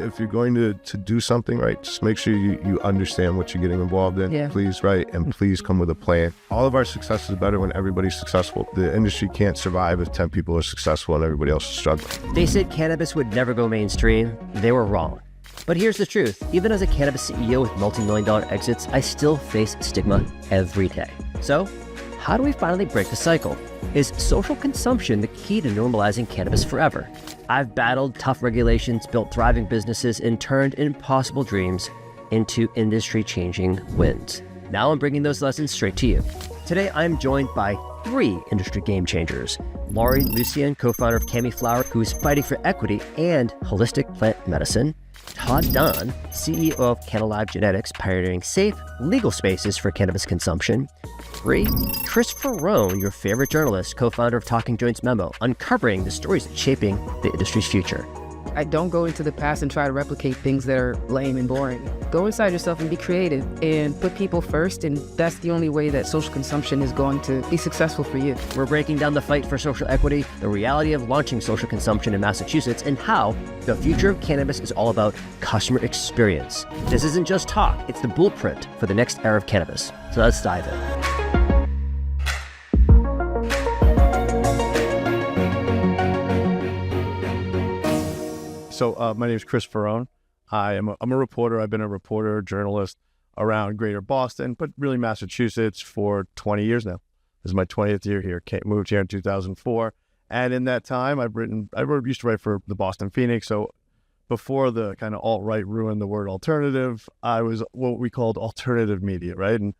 If you're going to do something right, just make sure you understand what you're getting involved in. Please, right? And please come with a plan. All of our success is better when everybody's successful. The industry can't survive if 10 people are successful and everybody else is struggling. They said cannabis would never go mainstream. They were wrong. But here's the truth. Even as a cannabis CEO with multi-million-dollar exits, I still face stigma every day. So, how do we finally break the cycle? Is social consumption the key to normalizing cannabis forever? I've battled tough regulations, built thriving businesses, and turned impossible dreams into industry-changing wins. Now I'm bringing those lessons straight to you. Today, I'm joined by 3 industry game changers. Laury Lucien, co-founder of Cannalive, who is fighting for equity and holistic plant medicine. Todd Dahn, CEO of Cannalive Genetics, pioneering safe, legal spaces for cannabis consumption. 3, Chris Faraone, your favorite journalist, co-founder of Talking Joints Memo, uncovering the stories that's shaping the industry's future. I don't go into the past and try to replicate things that are lame and boring. Go inside yourself and be creative and put people first, and that's the only way that social consumption is going to be successful for you. We're breaking down the fight for social equity, the reality of launching social consumption in Massachusetts, and how the future of cannabis is all about customer experience. This isn't just talk, it's the blueprint for the next era of cannabis. So let's dive in. So my name is Chris Faraone. I'm a reporter. I've been a reporter, journalist around greater Boston, but really Massachusetts for 20 years now. This is my 20th year here. Moved here in 2004. And in that time, I used to write for the Boston Phoenix. So before the kind of alt-right ruined the word alternative, I was what we called alternative media, right? And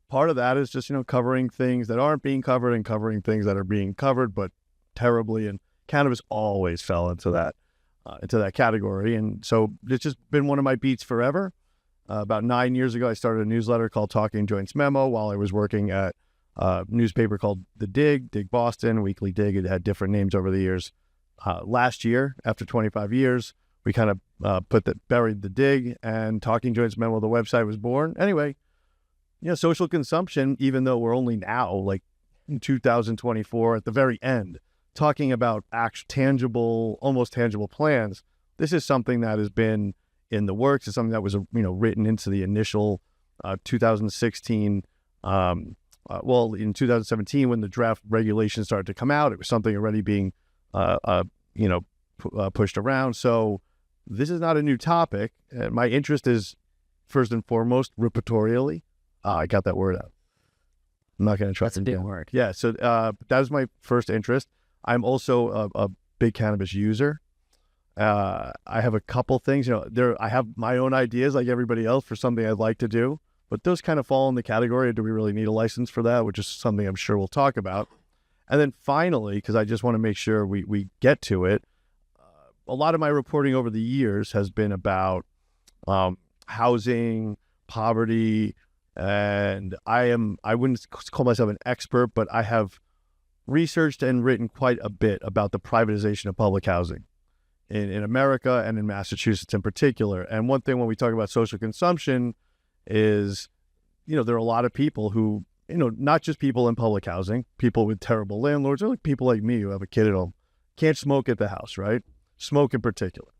part of that is just, covering things that aren't being covered and covering things that are being covered, but terribly. And cannabis always fell into that category. And so it's just been one of my beats forever. About 9 years ago, I started a newsletter called Talking Joints Memo while I was working at a newspaper called The Dig Boston, Weekly Dig. It had different names over the years. Last year, after 25 years, we kind of buried The Dig, and Talking Joints Memo, the website, was born. Anyway, social consumption, even though we're only now, like in 2024, at the very end, talking about almost tangible plans. This is something that has been in the works. It's something that was, written into the initial 2016. In 2017, when the draft regulations started to come out, it was something already being, pushed around. So this is not a new topic. My interest is first and foremost repertorially. I got that word out. I'm not going to try. That's a big word. Yeah. So that was my first interest. I'm also a big cannabis user. I have a couple things, I have my own ideas like everybody else for something I'd like to do, but those kind of fall in the category of, do we really need a license for that, which is something I'm sure we'll talk about. And then finally, because I just want to make sure we get to it, a lot of my reporting over the years has been about housing, poverty, and I wouldn't call myself an expert, but I have researched and written quite a bit about the privatization of public housing in America and in Massachusetts in particular. And one thing when we talk about social consumption is, there are a lot of people who, not just people in public housing, people with terrible landlords, or like people like me who have a kid at home, can't smoke at the house, right? Smoke in particular.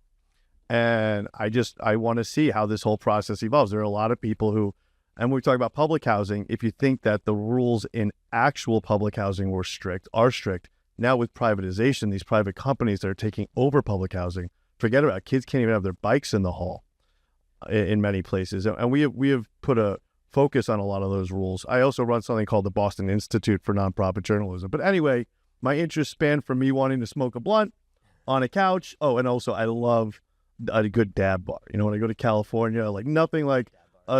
And I want to see how this whole process evolves. There are a lot of people who, and when we talk about public housing, if you think that the rules in actual public housing are strict, now with privatization, these private companies that are taking over public housing, forget about it. Kids can't even have their bikes in the hall in many places. And we have put a focus on a lot of those rules. I also run something called the Boston Institute for Nonprofit Journalism. But anyway, my interest spanned from me wanting to smoke a blunt on a couch. Oh, and also I love a good dab bar. When I go to California, like nothing like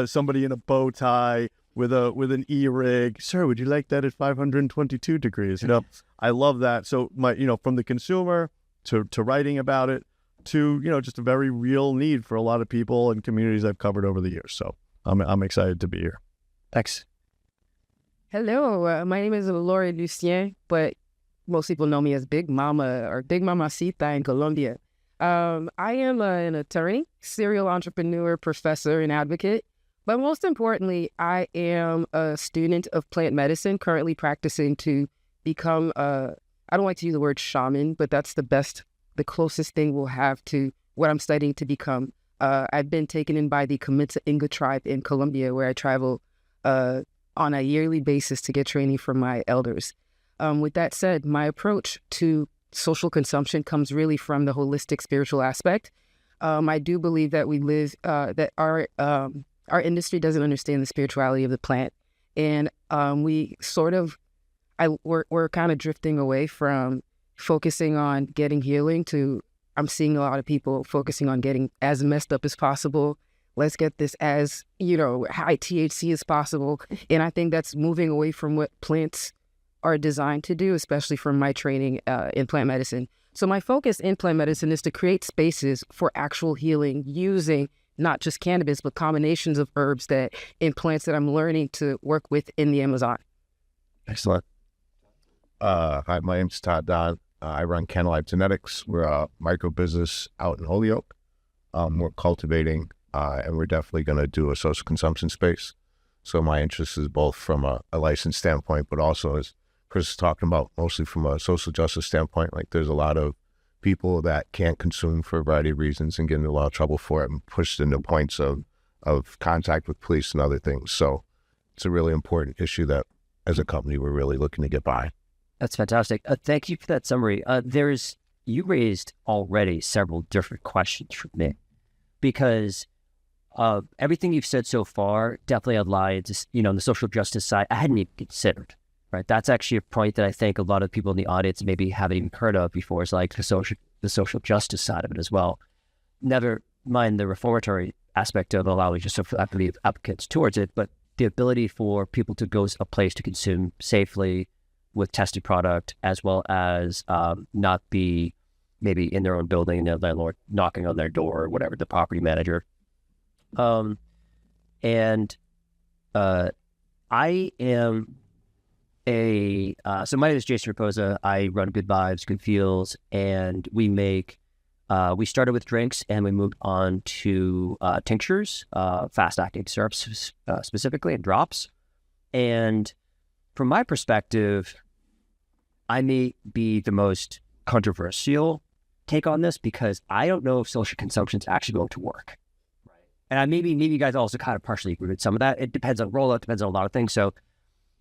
somebody in a bow tie with an e-rig. Sir, would you like that at 522 degrees? I love that. So from the consumer to writing about it to, just a very real need for a lot of people and communities I've covered over the years. So I'm excited to be here. Thanks. Hello, my name is Laury Lucien, but most people know me as Big Mama or Big Mamacita in Colombia. I am an attorney, serial entrepreneur, professor, and advocate. But most importantly, I am a student of plant medicine, currently practicing to become I don't like to use the word shaman, but that's the closest thing we'll have to what I'm studying to become. I've been taken in by the Community-Centric tribe in Colombia, where I travel on a yearly basis to get training from my elders. With that said, my approach to social consumption comes really from the holistic spiritual aspect. I do believe that we live, that our industry doesn't understand the spirituality of the plant. And we sort of, we're kind of drifting away from focusing on getting healing to, I'm seeing a lot of people focusing on getting as messed up as possible. Let's get this as, high THC as possible. And I think that's moving away from what plants are designed to do, especially from my training in plant medicine. So my focus in plant medicine is to create spaces for actual healing using not just cannabis, but combinations of herbs in plants that I'm learning to work with in the Amazon. Excellent. Hi, my name's Todd Dahn. I run Cannalive Genetics. We're a micro business out in Holyoke. We're cultivating, and we're definitely going to do a social consumption space. So my interest is both from a license standpoint, but also, as Chris is talking about, mostly from a social justice standpoint. Like, there's a lot of people that can't consume for a variety of reasons and get into a lot of trouble for it and pushed into points of contact with police and other things. So it's a really important issue that, as a company, we're really looking to get by. That's fantastic. Thank you for that summary. You raised already several different questions for me, because everything you've said so far definitely aligns, the social justice side. I hadn't even considered, right? That's actually a point that I think a lot of people in the audience maybe haven't even heard of before, is like the social justice side of it as well. Never mind the reformatory aspect of allowing just applicants towards it, but the ability for people to go a place to consume safely with tested product, as well as not be maybe in their own building and their landlord knocking on their door or whatever, the property manager. I am so my name is Jason Raposa. I run Good Vibes, Good Feels, and we started with drinks and we moved on to tinctures, fast-acting syrups specifically, and drops. And from my perspective, I may be the most controversial take on this, because I don't know if social consumption is actually going to work. Right. And maybe you guys also kind of partially agree with some of that. It depends on rollout, depends on a lot of things. So,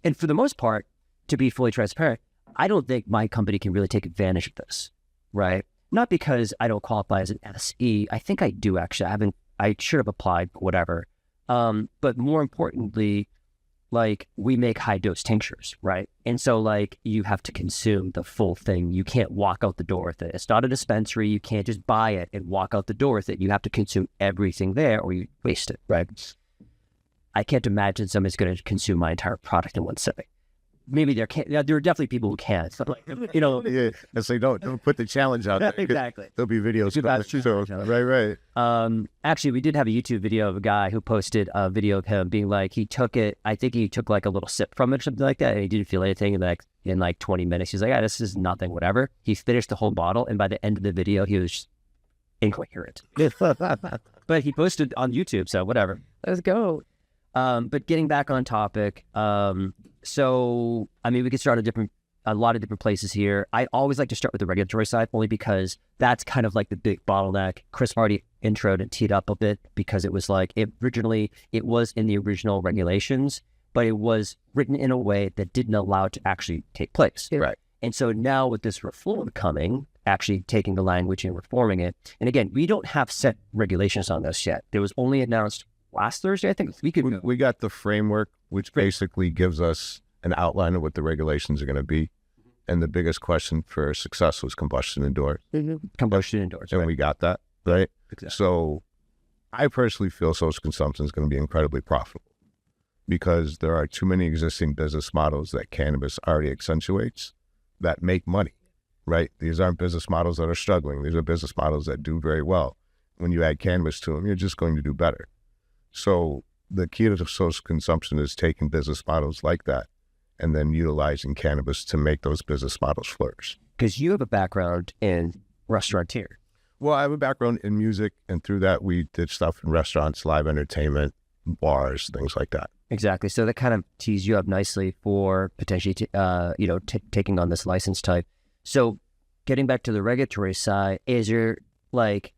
and for the most part, to be fully transparent, I don't think my company can really take advantage of this, right? Not because I don't qualify as an SE. I think I do, actually. I should have applied, but whatever. But more importantly, like, we make high dose tinctures, right? And so, like, you have to consume the full thing. You can't walk out the door with it. It's not a dispensary. You can't just buy it and walk out the door with it. You have to consume everything there or you waste it, right? I can't imagine somebody's going to consume my entire product in one sitting. Maybe there are definitely people who can. So, like, Yeah, and so don't put the challenge out there. Exactly. There'll be videos. That's true. So, right. Actually, we did have a YouTube video of a guy who posted a video of him being like, he took like a little sip from it, something like that, and he didn't feel anything. And like in like 20 minutes, he's like, yeah, this is nothing, whatever. He finished the whole bottle, and by the end of the video, he was incoherent. But he posted on YouTube, so whatever. Let's go. But getting back on topic, so, we could start a lot of different places here. I always like to start with the regulatory side, only because that's kind of like the big bottleneck. Chris already introed and teed up a bit, because it was like, it was in the original regulations, but it was written in a way that didn't allow it to actually take place. Yeah. Right. And so now with this reform coming, actually taking the language and reforming it, and again, we don't have set regulations on this yet. There was only announced last Thursday, I think. We got the framework, which basically gives us an outline of what the regulations are going to be. And the biggest question for success was combustion indoors. Mm-hmm. Combustion indoors. And right. we got that, right? Exactly. So I personally feel social consumption is going to be incredibly profitable, because there are too many existing business models that cannabis already accentuates that make money, right? These aren't business models that are struggling. These are business models that do very well. When you add cannabis to them, you're just going to do better. So the key to social consumption is taking business models like that and then utilizing cannabis to make those business models flourish. Because you have a background in restaurateur. Well, I have a background in music, and through that, we did stuff in restaurants, live entertainment, bars, things like that. Exactly. So that kind of tees you up nicely for potentially, taking on this license type. So getting back to the regulatory side, is there, like,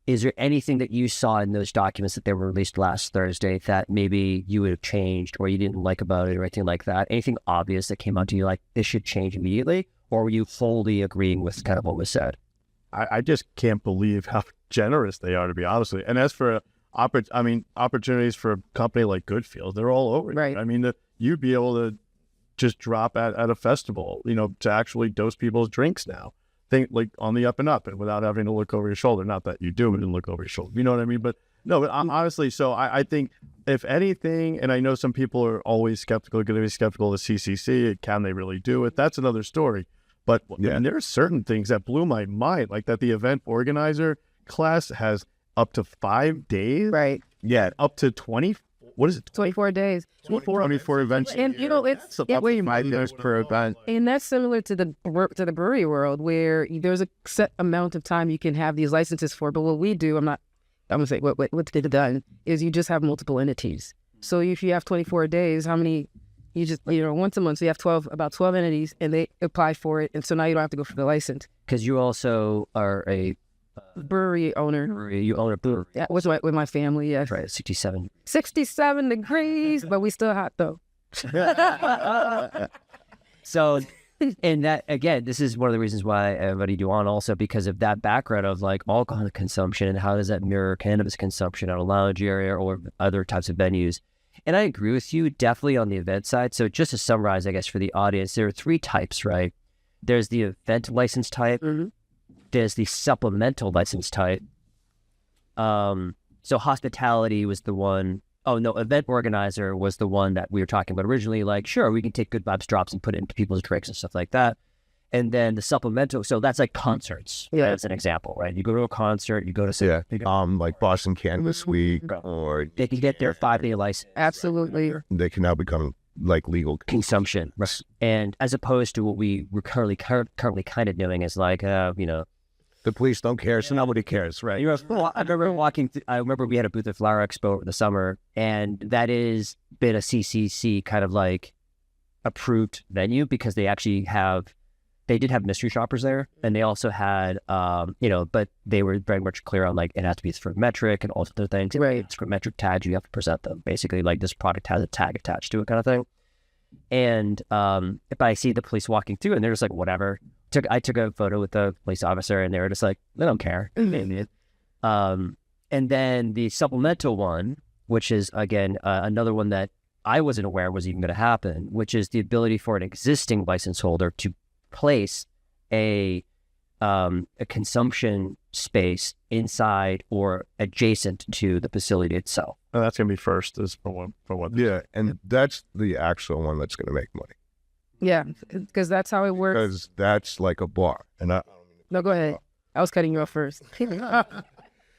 is there anything that you saw in those documents that they were released last Thursday that maybe you would have changed or you didn't like about it or anything like that? Anything obvious that came out to you like this should change immediately? Or were you fully agreeing with kind of what was said? I just can't believe how generous they are, to be honest with you. And as for opportunities for a company like Goodfield, they're all over it. Right. I mean, you'd be able to just drop at a festival, to actually dose people's drinks now. Think like on the up and up and without having to look over your shoulder. Not that you do it and look over your shoulder. You know what I mean? But no, but honestly, so I think if anything, and I know some people are always skeptical, going to be skeptical of the CCC. Can they really do it? That's another story. But there are certain things that blew my mind, like that the event organizer class has up to 5 days. Right. Yeah, up to 20. What is it? 24 days. 24 events. And it's up to 5 years per event. And that's similar to the brewery world, where there's a set amount of time you can have these licenses for. But what we do, I'm gonna say what's done is you just have multiple entities. So if you have 24 days, how many? You just once a month, so you have about 12 entities, and they apply for it, and so now you don't have to go for the license. Because you also are a brewery owner. You own a brewery. Yeah, with my family. Yeah, Right, 67 degrees, but we still hot though. So, and that, again, this is one of the reasons why I invited you on also, because of that background of like alcohol consumption and how does that mirror cannabis consumption at a lounge area or other types of venues. And I agree with you definitely on the event side. So just to summarize, I guess, for the audience, there are 3 types, right? There's the event license type. Mm-hmm. There's the supplemental license type. So hospitality was the one. Oh, no, event organizer was the one that we were talking about originally. Like, sure, we can take Good Vibes drops and put it into people's drinks and stuff like that. And then the supplemental, so that's like concerts. Yeah. As an example, right? You go to a concert, you go to Like Boston Cannabis Week, or they can get their 5-day license. Absolutely. they can now become like legal Consumption. Right. And as opposed to what we were currently kind of doing is like, The police don't care, so nobody cares, right? I remember I remember we had a booth at Flower Expo over the summer, and that is been a CCC kind of like approved venue because they did have mystery shoppers there, and they also had, but they were very much clear on like it has to be metric and all other things. Right. Metric tags, you have to present them. Basically, like this product has a tag attached to it, kind of thing. And if I see the police walking through, and they're just like, whatever. I took a photo with the police officer, and they were just like, they don't care. And then the supplemental one, which is again another one that I wasn't aware was even going to happen, which is the ability for an existing license holder to place a consumption space inside or adjacent to the facility itself. And that's going to be first, is for what. Yeah, and that's the actual one that's going to make money. Yeah, because that's how it works. Because that's like a bar. And No, go ahead. I was cutting you off first.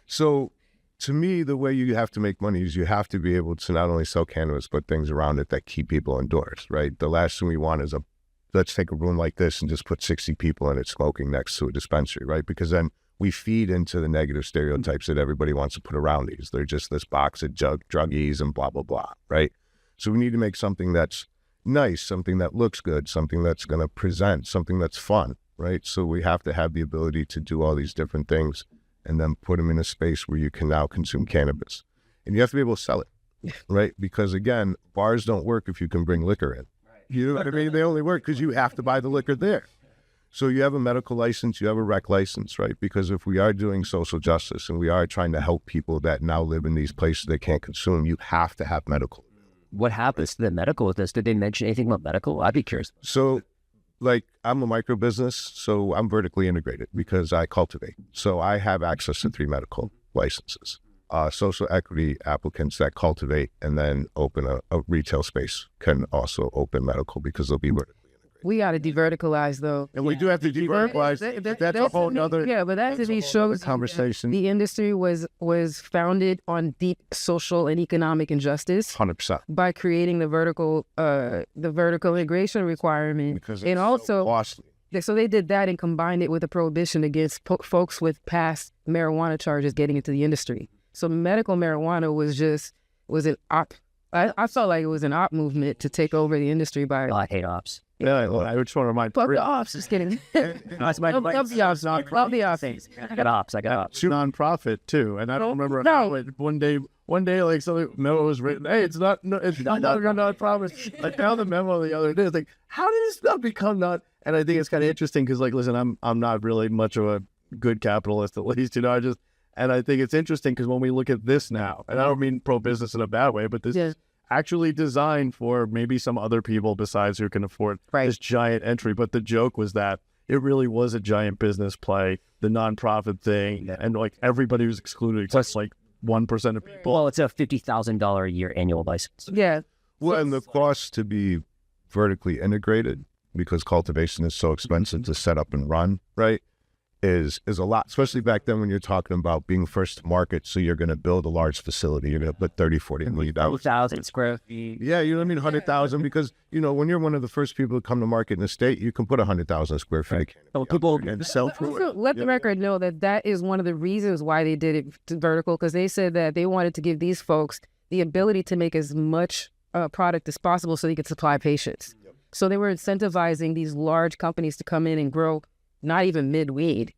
So to me, the way you have to make money is you have to be able to not only sell cannabis, but things around it that keep people indoors, right? The last thing we want is let's take a room like this and just put 60 people in it smoking next to a dispensary, right? Because then we feed into the negative stereotypes that everybody wants to put around these. They're just this box of druggies and blah, blah, blah, right? So we need to make something that's nice, something that looks good, something that's going to present, something that's fun, right? So we have to have the ability to do all these different things and then put them in a space where you can now consume cannabis. And you have to be able to sell it, right? Because again, bars don't work if you can bring liquor in. You know what I mean? They only work because you have to buy the liquor there. So you have a medical license, you have a rec license, right? Because if we are doing social justice and we are trying to help people that now live in these places they can't consume, you have to have medical. What happens to the medical with this? Did they mention anything about medical? I'd be curious. So, like, I'm a micro business, so I'm vertically integrated because I cultivate. So I have access to 3 medical licenses. Social equity applicants that cultivate and then open a retail space can also open medical because they'll be vertically integrated. We got to deverticalize, though. And we do have to deverticalize. That's a whole other but that to me shows conversation. The industry was founded on deep social and economic injustice 100%. by creating the vertical integration requirement, Because and it's also so costly. so they did that and combined it with a prohibition against folks with past marijuana charges getting into the industry. So medical marijuana was an op. I felt like it was an op movement to take over the industry by. I hate ops. Yeah, well, I just want to remind. Fuck the ops. Just kidding. That's my Love the ops. Love the ops. I got ops. Nonprofit too, and I don't remember No. how it, one day like something memo was written. Hey, it's not nonprofit. I found the memo the other day. It's like, how did this not become not? And I think it's kind of interesting because, like, listen, I'm not really much of a good capitalist, at least, and I think it's interesting because when we look at this now, and I don't mean pro business in a bad way, but this is actually designed for maybe some other people besides who can afford this giant entry. But the joke was that it really was a giant business play, the nonprofit thing, and like everybody was excluded except like 1% of people. Well, it's a $50,000 a year annual license. Yeah. Well, and the cost to be vertically integrated, because cultivation is so expensive to set up and run, right, is a lot, especially back then when you're talking about being first to market. So you're going to build a large facility. You're going to put 30, 40 million. 2,000 square feet. Yeah, you know what I mean? 100,000, because, when you're one of the first people to come to market in the state, you can put 100,000 square feet of canopy So people and sell through Also, it. let the record know that is one of the reasons why they did it vertical, because they said that they wanted to give these folks the ability to make as much product as possible so they could supply patients. So they were incentivizing these large companies to come in and grow not even mid-weed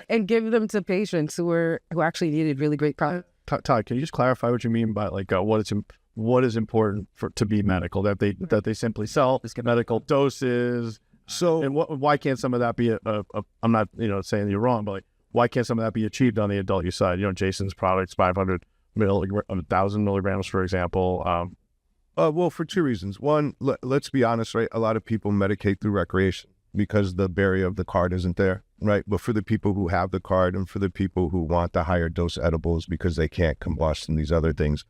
and give them to patients who actually needed really great product. Todd, can you just clarify what you mean by like what is important to be medical? That they simply sell medical doses. So, and why can't some of that be I'm not saying you're wrong, but like, why can't some of that be achieved on the adult use side? Jason's products, 500 1,000 milligrams, for example. Well, for two reasons. One, let's be honest, right? A lot of people medicate through recreation because the barrier of the card isn't there, right? But for the people who have the card and for the people who want the higher dose edibles because they can't combust and these other things,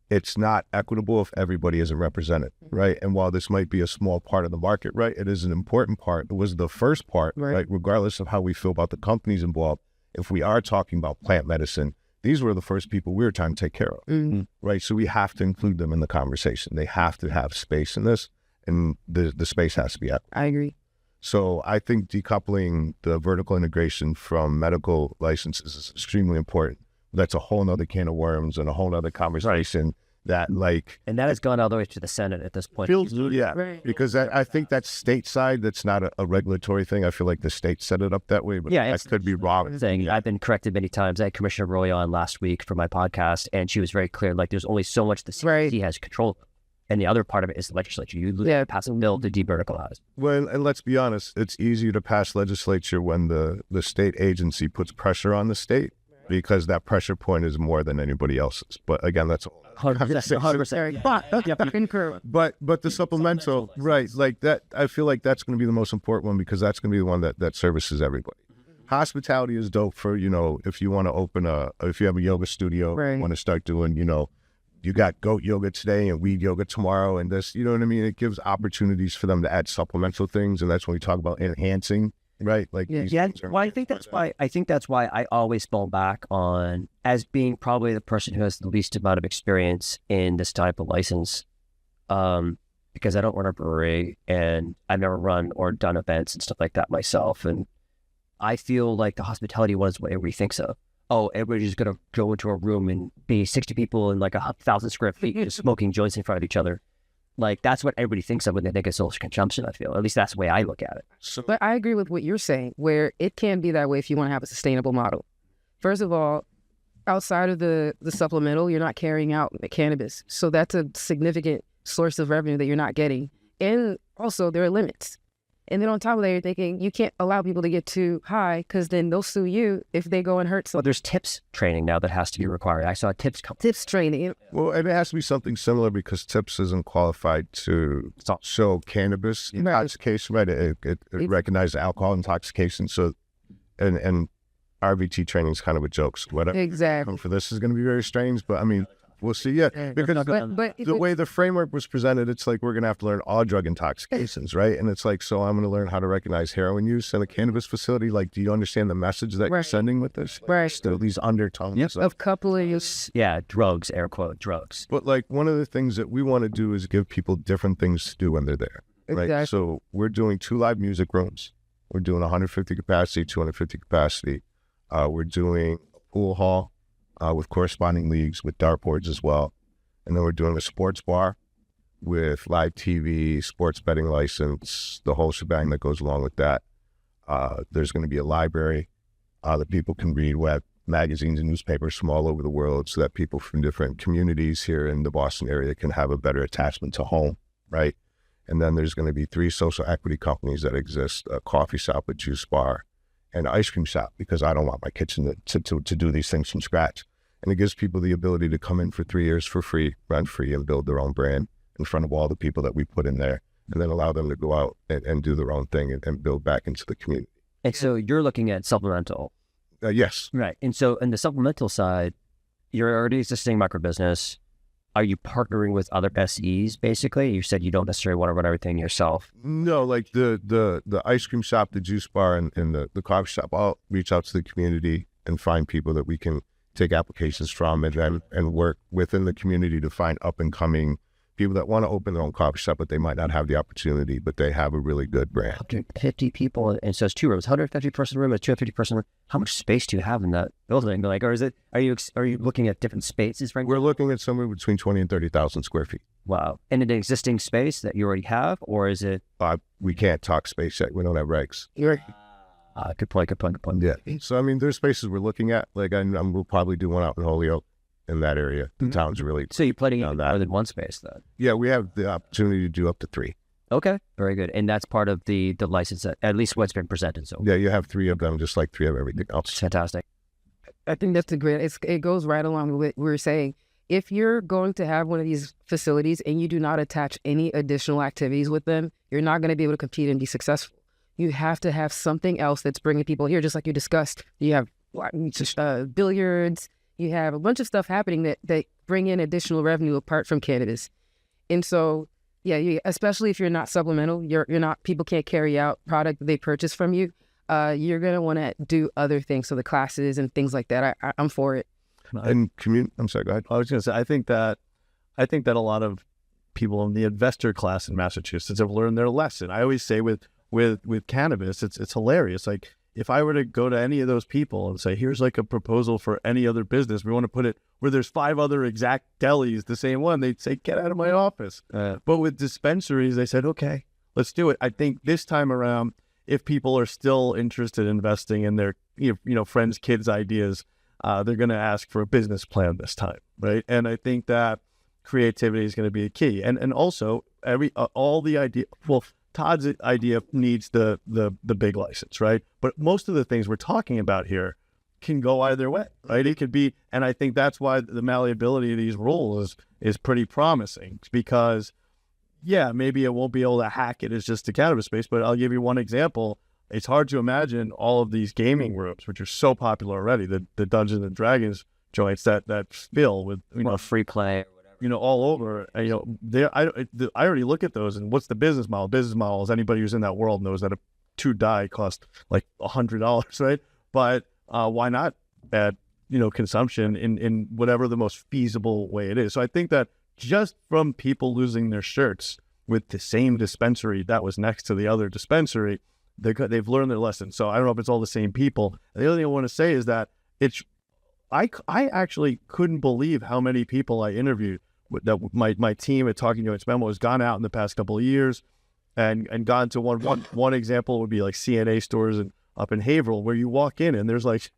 it's not equitable if everybody isn't represented, right? And while this might be a small part of the market, right, it is an important part. It was the first part, right? Regardless of how we feel about the companies involved. If we are talking about plant medicine, these were the first people we were trying to take care of, right? So we have to include them in the conversation. They have to have space in this, and the space has to be equitable. I agree. So I think decoupling the vertical integration from medical licenses is extremely important. That's a whole nother can of worms and a whole nother conversation that and that has gone all the way to the Senate at this point. Because I think that's stateside. That's not a regulatory thing. I feel like the state set it up that way, but I could be wrong. I've been corrected many times. I had Commissioner Roy on last week for my podcast, and she was very clear. Like, there's only so much the CDC has control of. And the other part of it is the legislature. You pass a bill to de-verticalize. Well, and let's be honest, it's easier to pass legislature when the state agency puts pressure on the state, because that pressure point is more than anybody else's. But again, that's 100%. But the supplemental, right? Like that, I feel like that's going to be the most important one, because that's going to be the one that services everybody. Hospitality is dope for, if you want to open if you have a yoga studio, want to start doing, you got goat yoga today and weed yoga tomorrow, and this, you know what I mean? It gives opportunities for them to add supplemental things, and that's when we talk about enhancing. Right. Like, well, I think that's why I always fall back on, as being probably the person who has the least amount of experience in this type of license, because I don't run a brewery and I've never run or done events and stuff like that myself. And I feel like the hospitality one is what everybody thinks of. Oh, everybody's just going to go into a room and be 60 people in like 1,000 square feet just smoking joints in front of each other. Like, that's what everybody thinks of when they think of social consumption, I feel. At least that's the way I look at it. But I agree with what you're saying, where it can be that way if you want to have a sustainable model. First of all, outside of the supplemental, you're not carrying out the cannabis. So that's a significant source of revenue that you're not getting. And also, there are limits. And then on top of that, you're thinking you can't allow people to get too high, because then they'll sue you if they go and hurt someone. Well, there's TIPS training now that has to be required. I saw TIPS training. Well, and it has to be something similar, because TIPS isn't qualified to show cannabis intoxication, right? It recognizes alcohol intoxication. So, and RVT training is kind of a joke. So whatever. Exactly. For this is going to be very strange, but I mean, we'll see. Yeah, because the way the framework was presented, it's like we're going to have to learn all drug intoxications, right? And it's like, so I'm going to learn how to recognize heroin use in a cannabis facility. Like, do you understand the message that you're sending with this? Like, still these undertones of coupling. Yeah, drugs, air quote, drugs. But like, one of the things that we want to do is give people different things to do when they're there, right? Exactly. So we're doing 2 live music rooms. We're doing 150 capacity, 250 capacity. We're doing a pool hall with corresponding leagues with dartboards as well. And then we're doing a sports bar with live TV, sports betting license, the whole shebang that goes along with that. There's going to be a library that people can read web magazines and newspapers from all over the world, so that people from different communities here in the Boston area can have a better attachment to home, right? And then there's going to be 3 social equity companies that exist: a coffee shop, a juice bar, and an ice cream shop, because I don't want my kitchen to do these things from scratch. And it gives people the ability to come in for 3 years for free, rent free, and build their own brand in front of all the people that we put in there, and then allow them to go out and do their own thing and build back into the community. And so you're looking at Supplemental. Yes. Right. And so in the Supplemental side, you're already existing micro business. Are you partnering with other SEs, basically? You said you don't necessarily want to run everything yourself. No, like the ice cream shop, the juice bar, and the coffee shop, I'll reach out to the community and find people that we can take applications from, and work within the community to find up-and-coming people that want to open their own coffee shop, but they might not have the opportunity, but they have a really good brand. 150 people, and so it's 2 rooms, 150 person room, a 250 person room. How much space do you have in that building? Like, or is it? Are you looking at different spaces? Right? We're looking at somewhere between 20 and 30,000 square feet. Wow! And an existing space that you already have, or is it? We can't talk space yet. We don't have regs. Good point. Yeah. So I mean, there's spaces we're looking at. Like we'll probably do one out in Holyoke, in that area. The town's really. So you're planning on that. more than one space then? Yeah, we have the opportunity to do up to 3. Okay, very good. And that's part of the license, that, at least what's been presented. So yeah, you have 3 of them, just like 3 of everything else. Fantastic. I think that's a great, it goes right along with what we were saying. If you're going to have one of these facilities and you do not attach any additional activities with them, you're not going to be able to compete and be successful. You have to have something else that's bringing people here, just like you discussed. You have billiards, you have a bunch of stuff happening that bring in additional revenue apart from cannabis. And so, yeah, especially if you're not supplemental, you're not, people can't carry out product that they purchase from you. You're going to want to do other things. So the classes and things like that, I'm for it. And I'm sorry, go ahead. I was going to say, I think that a lot of people in the investor class in Massachusetts have learned their lesson. I always say with cannabis, it's hilarious. Like, if I were to go to any of those people and say, here's like a proposal for any other business, we want to put it where there's 5 other exact delis, the same one, they'd say, get out of my office. But with dispensaries, they said, okay, let's do it. I think this time around, if people are still interested in investing in their friends' kids' ideas, they're going to ask for a business plan this time, right? And I think that creativity is going to be a key. And also, all the idea, well, Todd's idea needs the big license, right? But most of the things we're talking about here can go either way, right? It could be, and I think that's why the malleability of these rules is pretty promising, because, yeah, maybe it won't be able to hack it as just a cannabis space, but I'll give you one example. It's hard to imagine all of these gaming rooms, which are so popular already, the Dungeons and Dragons joints that fill with free play. All over. I already look at those, and what's the business model? Business model is anybody who's in that world knows that a 2 die costs like $100, right? But why not add, consumption in whatever the most feasible way it is? So I think that just from people losing their shirts with the same dispensary that was next to the other dispensary, they've learned their lesson. So I don't know if it's all the same people. And the other thing I want to say is that I actually couldn't believe how many people I interviewed that my team at Talking Joints Memo has gone out in the past couple of years and gone to one example would be like CNA stores up in Haverhill, where you walk in and there's like,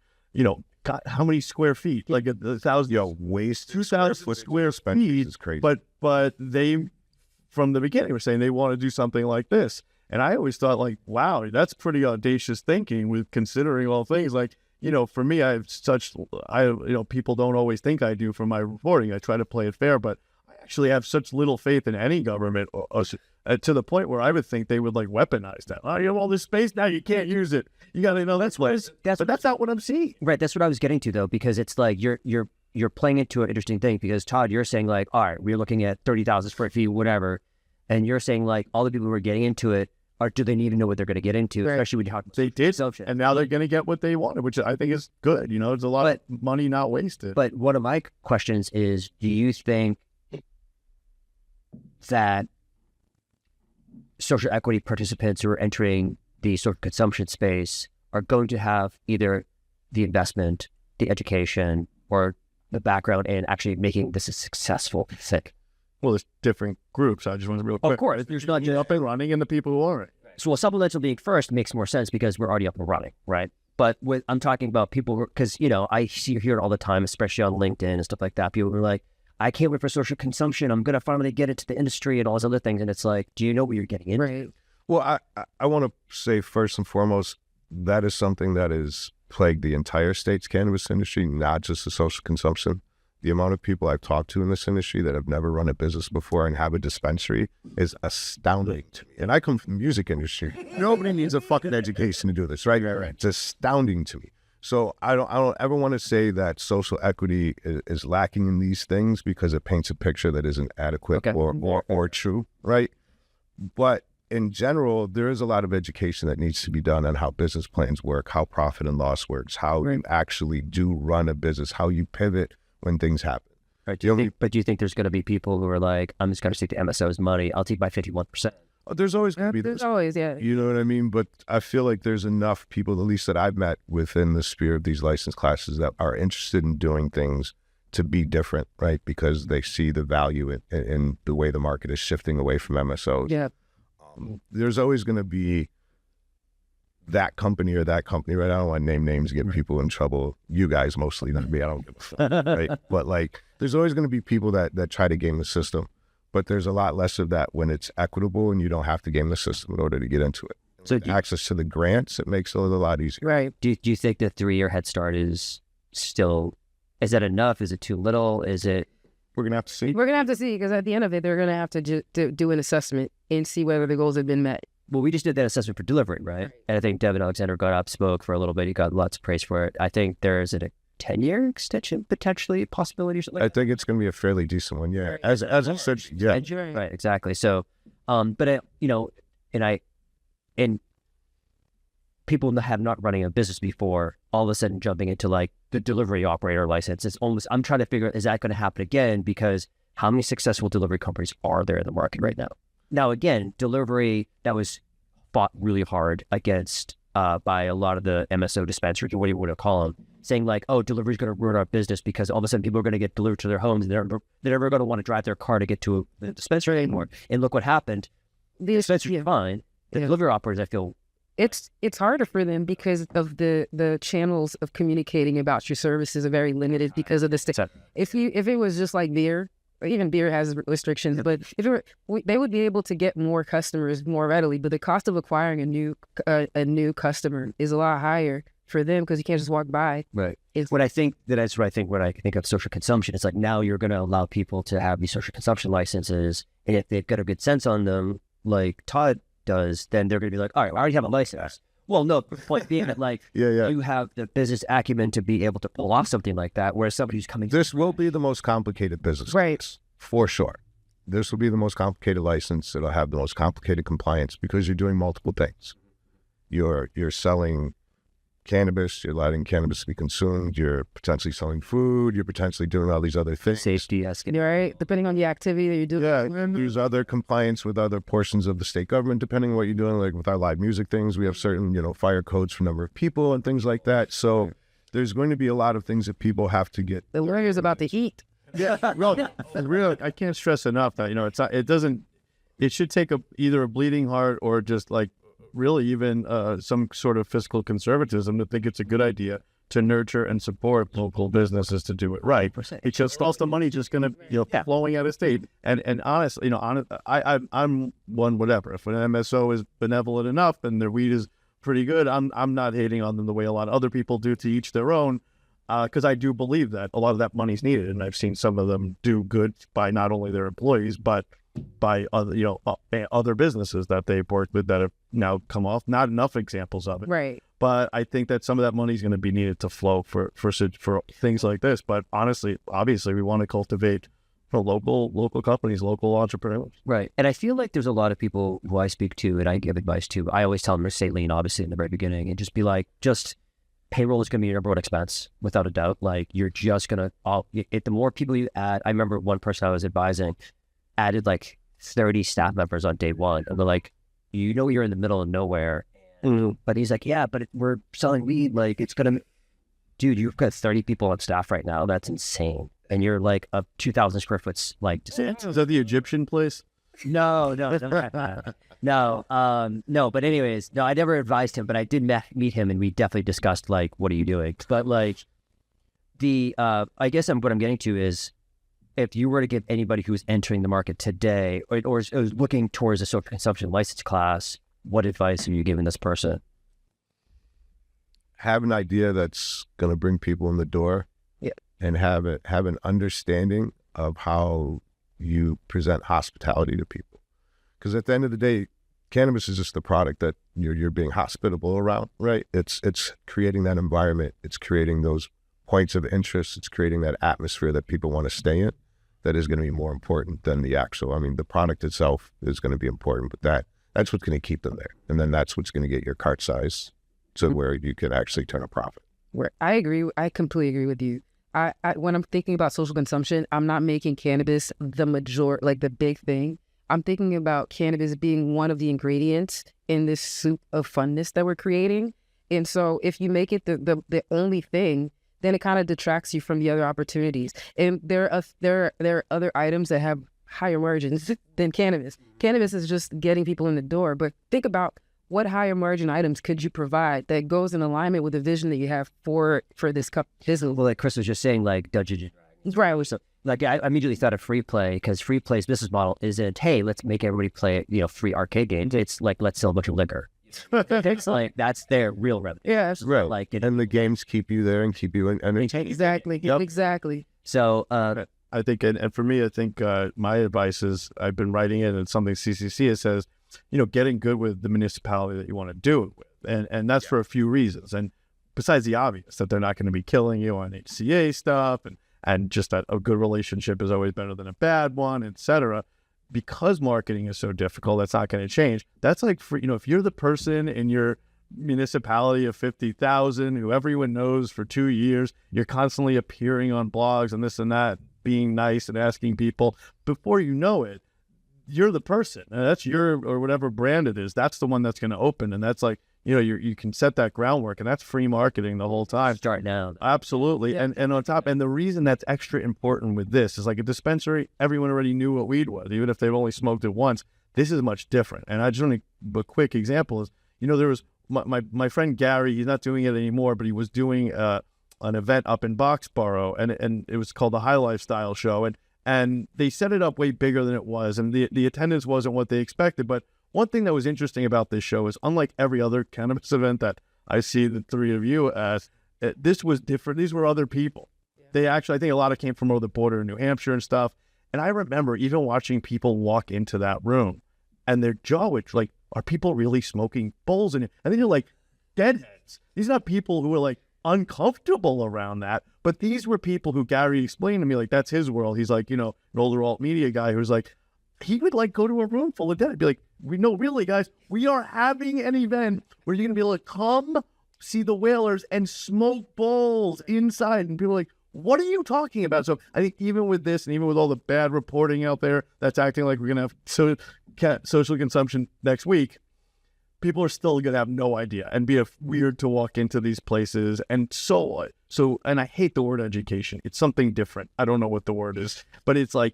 God, how many square feet? Like 1,000, waste 2,000 square feet. Is crazy. But they, from the beginning, were saying they want to do something like this. And I always thought, like, wow, that's pretty audacious thinking, with considering all things. Like, for me, people don't always think I do for my reporting. I try to play it fair, but I actually have such little faith in any government to the point where I would think they would like weaponize that. Oh, you have all this space now, you can't use it. You got to but that's not what I'm seeing. Right. That's what I was getting to, though, because it's like you're playing into an interesting thing, because Todd, you're saying like, all right, we're looking at 30,000 square feet, whatever. And you're saying like all the people who are getting into it, or do they even know what they're going to get into, right? Especially when you talk about they did, and now they're going to get what they wanted, which I think is good. It's a lot of money not wasted. But one of my questions is, do you think that social equity participants who are entering the social consumption space are going to have either the investment, the education, or the background in actually making this a successful thing? Well, there's different groups. I just want to real quick. Of course, there's not just up and running and the people who aren't. So, Supplemental being first makes more sense because we're already up and running, right? But I'm talking about people because, I hear it all the time, especially on LinkedIn and stuff like that. People are like, I can't wait for social consumption. I'm going to finally get into the industry and all those other things. And it's like, do you know what you're getting into? Right. Well, I want to say first and foremost, that is something that has plagued the entire state's cannabis industry, not just the social consumption. The amount of people I've talked to in this industry that have never run a business before and have a dispensary is astounding to me. And I come from the music industry. Nobody needs a fucking education to do this, right? Right. It's astounding to me. So I don't ever want to say that social equity is lacking in these things because it paints a picture that isn't adequate or true, right? But in general, there is a lot of education that needs to be done on how business plans work, how profit and loss works, how you actually do run a business, how you pivot when things happen. Right. Do you think there's going to be people who are like, I'm just going to take the MSO's money. I'll take my 51%. There's always going to be There's always, You know what I mean? But I feel like there's enough people, at least that I've met within the sphere of these license classes, that are interested in doing things to be different, right? Because they see the value in the way the market is shifting away from MSOs. Yeah. There's always going to be that company or that company, right? I don't want to name names, get people in trouble. You guys mostly, not me. I don't give a fuck, right? But like, there's always going to be people that try to game the system, but there's a lot less of that when it's equitable and you don't have to game the system in order to get into it. So access to the grants, it makes it a lot easier. Right. Do you think the 3-year head start is that enough? Is it too little? Is it? We're going to have to see. We're going to have to see because at the end of it, they're going to have to do an assessment and see whether the goals have been met. Well, we just did that assessment for delivery, right? And I think Devin Alexander got up, spoke for a little bit. He got lots of praise for it. I think there's a 10-year extension, potentially, possibility or something like I think it's going to be a fairly decent one, yeah. As I said, yeah. Right, exactly. So, but, and people that have not running a business before, all of a sudden jumping into like the delivery operator license, it's almost, I'm trying to figure out, is that going to happen again? Because how many successful delivery companies are there in the market right now? Now, again, delivery, that was fought really hard against by a lot of the MSO dispensaries, or what you want to call them, saying like, oh, delivery is going to ruin our business because all of a sudden people are going to get delivered to their homes and they're never going to want to drive their car to get to a dispensary anymore. And look what happened. The dispensary is fine. The delivery operators, I feel... It's harder for them because of the channels of communicating about your services are very limited because of the state. If it was just like beer, even beer has restrictions, but if they would be able to get more customers more readily. But the cost of acquiring a new customer is a lot higher for them because you can't just walk by. Right. When I think of social consumption, it's like now you're going to allow people to have these social consumption licenses, and if they've got a good sense on them, like Todd does, then they're going to be like, all right, I already have a license. Well, no, the point being that like you have the business acumen to be able to pull off something like that, whereas somebody who's coming... This will be the most complicated business. Right. For sure. This will be the most complicated license. It'll have the most complicated compliance because you're doing multiple things. You're selling cannabis, you're allowing cannabis to be consumed, you're potentially selling food, you're potentially doing all these other things. Safety, right? Depending on the activity that you do. Yeah, there's other compliance with other portions of the state government, depending on what you're doing. Like with our live music things, we have certain, fire codes for number of people and things like that. So there's going to be a lot of things that people have to get. The lawyer's about to eat. Yeah, really, I can't stress enough that, it's not, it should take either a bleeding heart or just like really even some sort of fiscal conservatism to think it's a good idea to nurture and support local businesses to do it right. Because all the money just going to flowing out of state. And honestly, I'm one whatever. If an MSO is benevolent enough and their weed is pretty good, I'm not hating on them the way a lot of other people do, to each their own. Because I do believe that a lot of that money's needed, and I've seen some of them do good by not only their employees but by other businesses that they've worked with that have now come off. Not enough examples of it, right? But I think that some of that money is going to be needed to flow for things like this. But honestly, obviously, we want to cultivate for local companies, local entrepreneurs, right? And I feel like there's a lot of people who I speak to and I give advice to. I always tell them to stay lean, obviously, in the very beginning, and just be like, payroll is going to be your number one expense, without a doubt. Like, you're just going to, the more people you add, I remember one person I was advising added like 30 staff members on day one. And they're like, you're in the middle of nowhere. But he's like, yeah, but we're selling weed. Like, it's going to, dude, you've got 30 people on staff right now. That's insane. and you're like a 2,000 square foot, like, Is that the Egyptian place? no. But anyways, no, I never advised him, but I did meet him, and we definitely discussed like, what are you doing? But like I guess what I'm getting to is, if you were to give anybody who's entering the market today or is looking towards a social consumption license class, what advice are you giving this person? Have an idea that's going to bring people in the door, and have an understanding of how you present hospitality to people. Because at the end of the day, cannabis is just the product that you're being hospitable around, right? It's creating that environment. It's creating those points of interest. It's creating that atmosphere that people want to stay in. That is going to be more important than the actual. I mean, the product itself is going to be important, but that's what's going to keep them there, and then that's what's going to get your cart size to where you can actually turn a profit. Where I agree, I completely agree with you. I when I'm thinking about social consumption, I'm not making cannabis the big thing. I'm thinking about cannabis being one of the ingredients in this soup of funness that we're creating. And so if you make it the only thing, then it kind of detracts you from the other opportunities. And there are other items that have higher margins than cannabis. Cannabis is just getting people in the door. But think about, what higher margin items could you provide that goes in alignment with the vision that you have for this business? Well, like Chris was just saying, like Dungeons and Dragons. Right. So, like, I immediately thought of free play, because free play's business model isn't, hey, let's make everybody play, free arcade games. It's like, let's sell a bunch of liquor. It's like, that's their real revenue. Yeah, right. Like, and the games keep you there and keep you entertained. Exactly. Yep. Exactly. So, I think, and for me, I think my advice is, I've been writing it, and something CCC says, getting good with the municipality that you want to do it with. And that's for a few reasons. And besides the obvious, that they're not going to be killing you on HCA stuff, and just that a good relationship is always better than a bad one, etc. Because marketing is so difficult, that's not going to change. That's like, for, if you're the person in your municipality of 50,000 who everyone knows for 2 years, you're constantly appearing on blogs and this and that, being nice and asking people, before you know it, you're the person. And that's your, or whatever brand it is, that's the one that's going to open. And that's like, you can set that groundwork, and that's free marketing the whole time. start now. Absolutely. Yeah. And on top, and the reason that's extra important with this is, like, a dispensary, everyone already knew what weed was, even if they've only smoked it once. This is much different. And I just want to, a quick example is, there was my friend Gary, he's not doing it anymore, but he was doing an event up in Boxborough, and it was called the High Lifestyle Show. And they set it up way bigger than it was, and the attendance wasn't what they expected. But one thing that was interesting about this show is, unlike every other cannabis event that I see the three of you as, this was different. These were other people. Yeah. They actually, I think a lot of came from over the border in New Hampshire and stuff. And I remember even watching people walk into that room, and their jaw would, like, are people really smoking bowls in it? And then you're like, deadheads. These are not people who are like uncomfortable around that, but these were people who Gary explained to me, like, that's his world. He's like, an older alt media guy who's like, he would like go to a room full of dead. I'd be like, really, guys, we are having an event where you're going to be able to come see the Whalers and smoke bowls inside. And people are like, what are you talking about? So I think even with this, and even with all the bad reporting out there that's acting like we're going to have social consumption next week, people are still going to have no idea and be weird to walk into these places. And so, and I hate the word education. It's something different. I don't know what the word is, but it's like,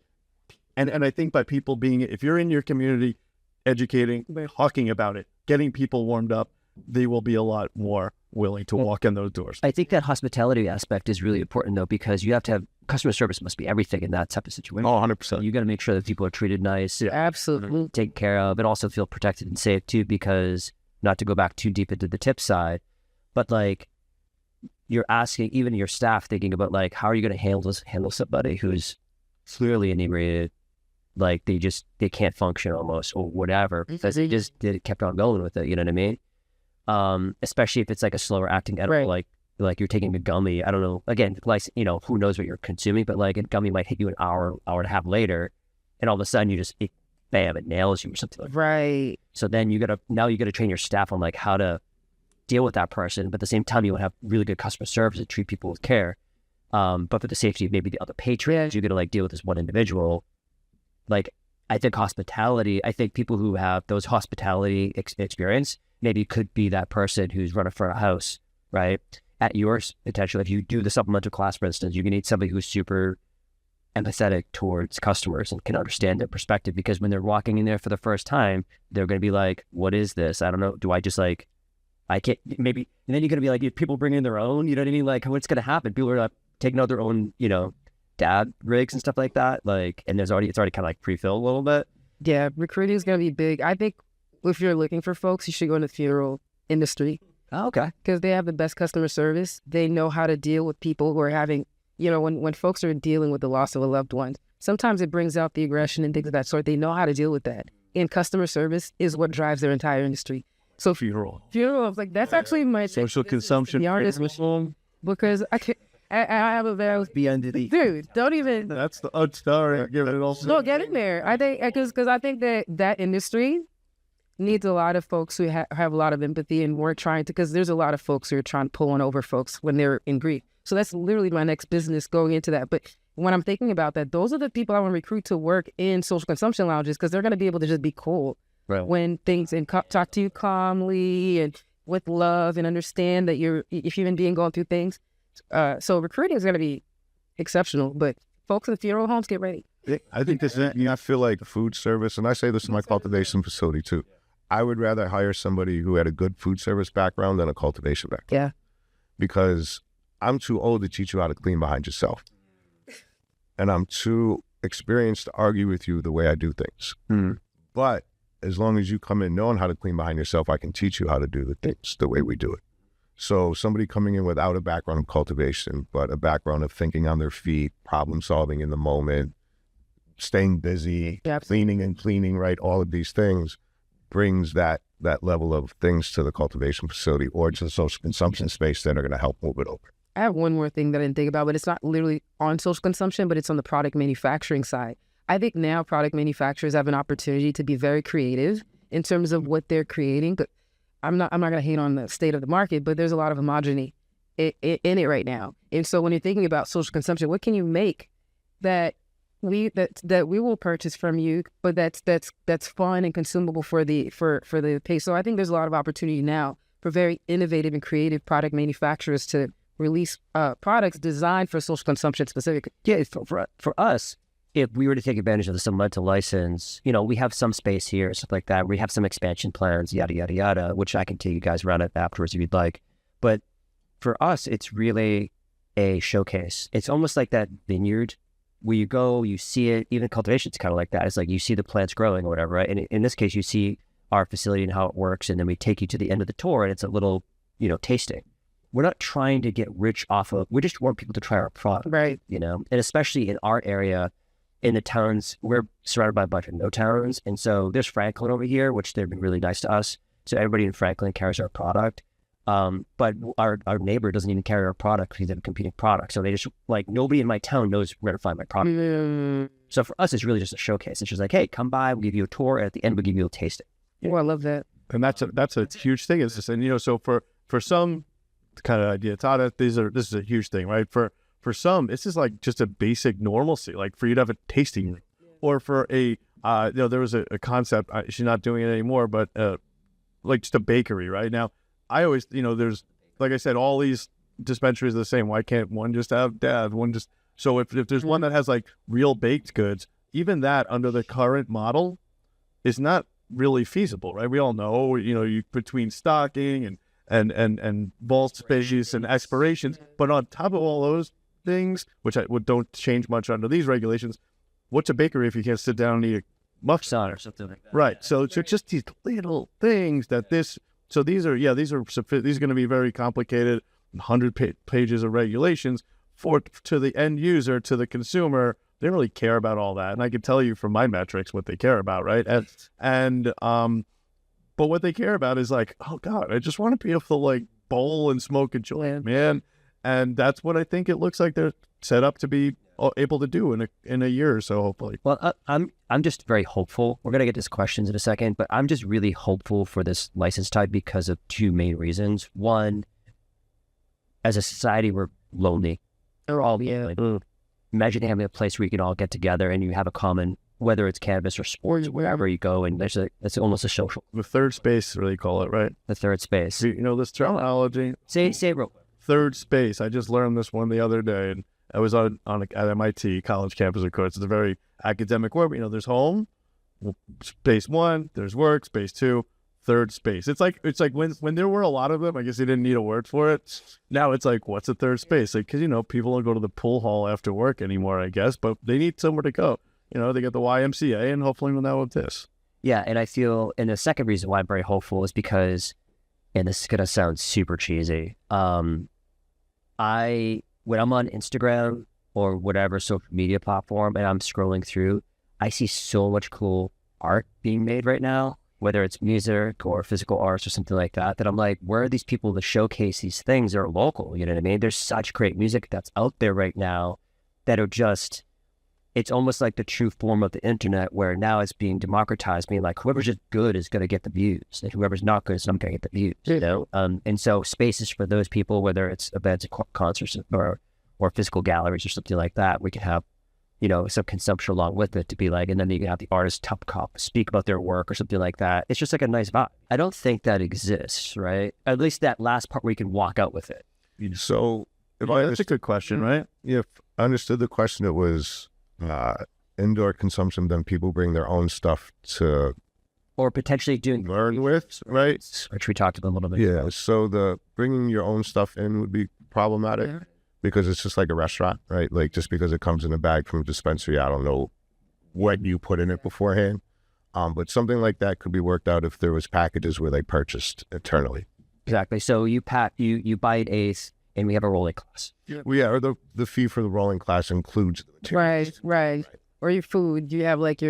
and I think by people being, if you're in your community, educating, talking about it, getting people warmed up, they will be a lot more willing to walk in those doors. I think that hospitality aspect is really important, though, because you have to have, customer service must be everything in that type of situation. Oh, 100%. You got to make sure that people are treated nice, Absolutely, taken care of, and also feel protected and safe too, because, not to go back too deep into the tip side, but like, you're asking even your staff, thinking about, like, how are you going to handle somebody who's clearly inebriated, like they can't function almost, or whatever, because they just kept on going with it. You know what I mean? Especially if it's like a slower acting edible, right. like you're taking a gummy. I don't know. Again, like, who knows what you're consuming, but like a gummy might hit you an hour and a half later, and all of a sudden bam, it nails you or something like that. Right. So then you gotta train your staff on like how to deal with that person, but at the same time you want to have really good customer service and treat people with care. But for the safety of maybe the other patrons, you're gonna like deal with this one individual. Like, I think people who have those hospitality experience maybe could be that person who's running for a house, right? At yours, potentially, if you do the supplemental class, for instance, you can need somebody who's super empathetic towards customers and can understand their perspective, because when they're walking in there for the first time, they're going to be like, what is this? I don't know. Do I just like, I can't maybe, and then you're going to be like, if people bring in their own, you know what I mean? Like, what's going to happen? People are like taking out their own, you know, dab rigs and stuff like that. Like, and it's already kind of like pre-filled a little bit. Yeah, recruiting is going to be big. I think if you're looking for folks, you should go in the funeral industry. Oh, okay. Because they have the best customer service. They know how to deal with people who are having, you know, when folks are dealing with the loss of a loved one, sometimes it brings out the aggression and things of that sort. They know how to deal with that. And customer service is what drives their entire industry. So funerals, like that's actually my social consumption. The artist because I have a very dude. Don't even. That's the sorry. Give it all. No, get in there. I think because I think that industry needs a lot of folks who have a lot of empathy and weren't trying to, because there's a lot of folks who are trying to pull on over folks when they're in grief. So that's literally my next business going into that. But when I'm thinking about that, those are the people I want to recruit to work in social consumption lounges, because they're going to be able to just be cool when things and talk to you calmly and with love and understand that you're a human being going through things. So recruiting is going to be exceptional, but folks in the funeral homes, get ready. I think this is, I feel like food service, and I say this in my cultivation facility too. I would rather hire somebody who had a good food service background than a cultivation background. Yeah. Because I'm too old to teach you how to clean behind yourself. And I'm too experienced to argue with you the way I do things. But as long as you come in knowing how to clean behind yourself, I can teach you how to do the things the way we do it. So somebody coming in without a background of cultivation, but a background of thinking on their feet, problem solving in the moment, staying busy, cleaning and cleaning, right? All of these things brings that level of things to the cultivation facility or to the social consumption space that are going to help move it over. I have one more thing that I didn't think about, but it's not literally on social consumption, but it's on the product manufacturing side. I think now product manufacturers have an opportunity to be very creative in terms of what they're creating. But I'm not going to hate on the state of the market, but there's a lot of homogeneity in it right now. And so when you're thinking about social consumption, what can you make that we will purchase from you, but that's fun and consumable for the pay. So I think there's a lot of opportunity now for very innovative and creative product manufacturers to release products designed for social consumption specifically. Yeah, for us, if we were to take advantage of the Supplemental license, you know, we have some space here, stuff like that. We have some expansion plans, yada, yada, yada, which I can take you guys around it afterwards if you'd like. But for us, it's really a showcase. It's almost like that vineyard where you go, you see it. Even cultivation's kind of like that. It's like you see the plants growing or whatever, right? And in this case, you see our facility and how it works, and then we take you to the end of the tour, and it's a little, you know, tasting. We're not trying to get rich off of, we just want people to try our product, right? You know, and especially in our area, in the towns, we're surrounded by a bunch of no towns. And so there's Franklin over here, which they've been really nice to us. So everybody in Franklin carries our product. But our neighbor doesn't even carry our product because he's a competing product. So they just, like, nobody in my town knows where to find my product. So for us, it's really just a showcase. It's just like, hey, come by, we'll give you a tour, and at the end, we'll give you a tasting. Oh, I love that. And that's a huge thing. It's just, and you know, so for some kind of idea, Todd, this is a huge thing, right? For some, this is like just a basic normalcy, like for you to have a tasting room, or for a, you know, there was a concept, she's not doing it anymore, but like just a bakery, right? Now, I always, you know, there's, like I said, all these dispensaries are the same. Why can't one just have dad? One just, so if there's one that has like real baked goods, even that under the current model is not really feasible, right? We all know, you know, you between stocking and vault space and expirations, but on top of all those things, which don't change much under these regulations, what's a bakery if you can't sit down and eat a muffin or something like that? Right. So just these little things that these are going to be very complicated, 100 pages of regulations to the end user, to the consumer. They don't really care about all that, and I can tell you from my metrics what they care about, right? But what they care about is like, oh God, I just want to be able to like bowl and smoke a joint, man. And that's what I think it looks like they're set up to be able to do in a year or so, hopefully. Well, I'm just very hopeful. We're gonna get to questions in a second, but I'm just really hopeful for this license type because of two main reasons. One, as a society, we're lonely. We're all lonely. Imagine having a place where you can all get together and you have a common, whether it's cannabis or sports, wherever you go, and it's almost a social. The third space, really call it, right? The third space. You know this terminology? Say it real quick. Third space. I just learned this one the other day, I was at MIT college campus, of course. It's a very academic word. There's home, space one. There's work, space two. Third space. It's like when there were a lot of them, I guess they didn't need a word for it. Now it's like, what's a third space? Like, because people don't go to the pool hall after work anymore, I guess, but they need somewhere to go. They got the YMCA, and hopefully we'll now with this. Yeah, and I feel, and the second reason why I'm very hopeful is because, and this is gonna sound super cheesy, when I'm on Instagram or whatever social media platform and I'm scrolling through, I see so much cool art being made right now, whether it's music or physical arts or something like that, that I'm like, where are these people to showcase these things that are local? You know what I mean? There's such great music that's out there right now that are just, it's almost like the true form of the internet, where now it's being democratized, being like, whoever's just good is going to get the views, and whoever's not good is not going to get the views, And so spaces for those people, whether it's events, concerts, or physical galleries or something like that, we can have some consumption along with it to be like, and then you can have the artist speak about their work or something like that. It's just like a nice vibe. I don't think that exists, right? At least that last part where you can walk out with it. So that's a good question, right? If I understood the question, it was indoor consumption, then people bring their own stuff to... Or potentially doing... learn with, right? Which we talked about a little bit. Yeah, so the bringing your own stuff in would be problematic. Yeah. Because it's just like a restaurant, right? Like, just because it comes in a bag from a dispensary, I don't know what you put in it beforehand. But something like that could be worked out if there was packages where they purchased internally. Exactly. So you buy an eighth, and we have a rolling class. Well, yeah, or the fee for the rolling class includes the materials. Right. Or your food. You have like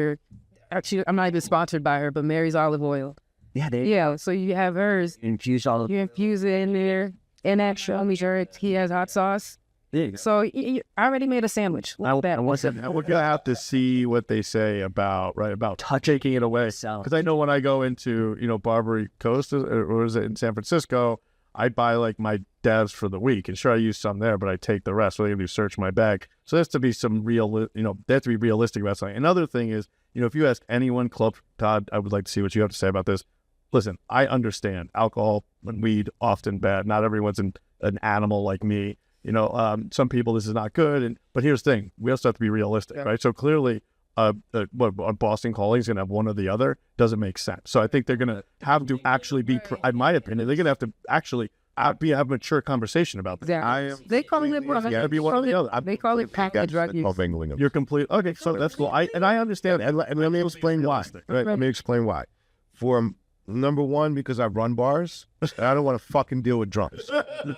actually, I'm not even sponsored by her, but Mary's olive oil. Yeah. So you have hers. Infuse olive oil. You infuse it in there. And actually, he has hot sauce. So I already made a sandwich. We're gonna have to see what they say about taking it away. Because I know when I go into Barbary Coast or is it in San Francisco, I buy like my dabs for the week, and sure I use some there, but I take the rest. So they do search my bag. So there's to be some they have to be realistic about something. Another thing is, if you ask anyone, Club Todd, I would like to see what you have to say about this. Listen, I understand alcohol and weed often bad. Not everyone's an animal like me. Some people, this is not good. But here's the thing. We also have to be realistic, right? So clearly, Boston Calling is going to have one or the other doesn't make sense. So I think they're going to have to actually be, in my opinion, they're going to have to actually have a mature conversation about this. They call it They call it package drug use. You're complete. Okay, so that's cool. I understand. And let me explain why. Right? Let me explain why. For number one, because I run bars, and I don't want to fucking deal with drunks.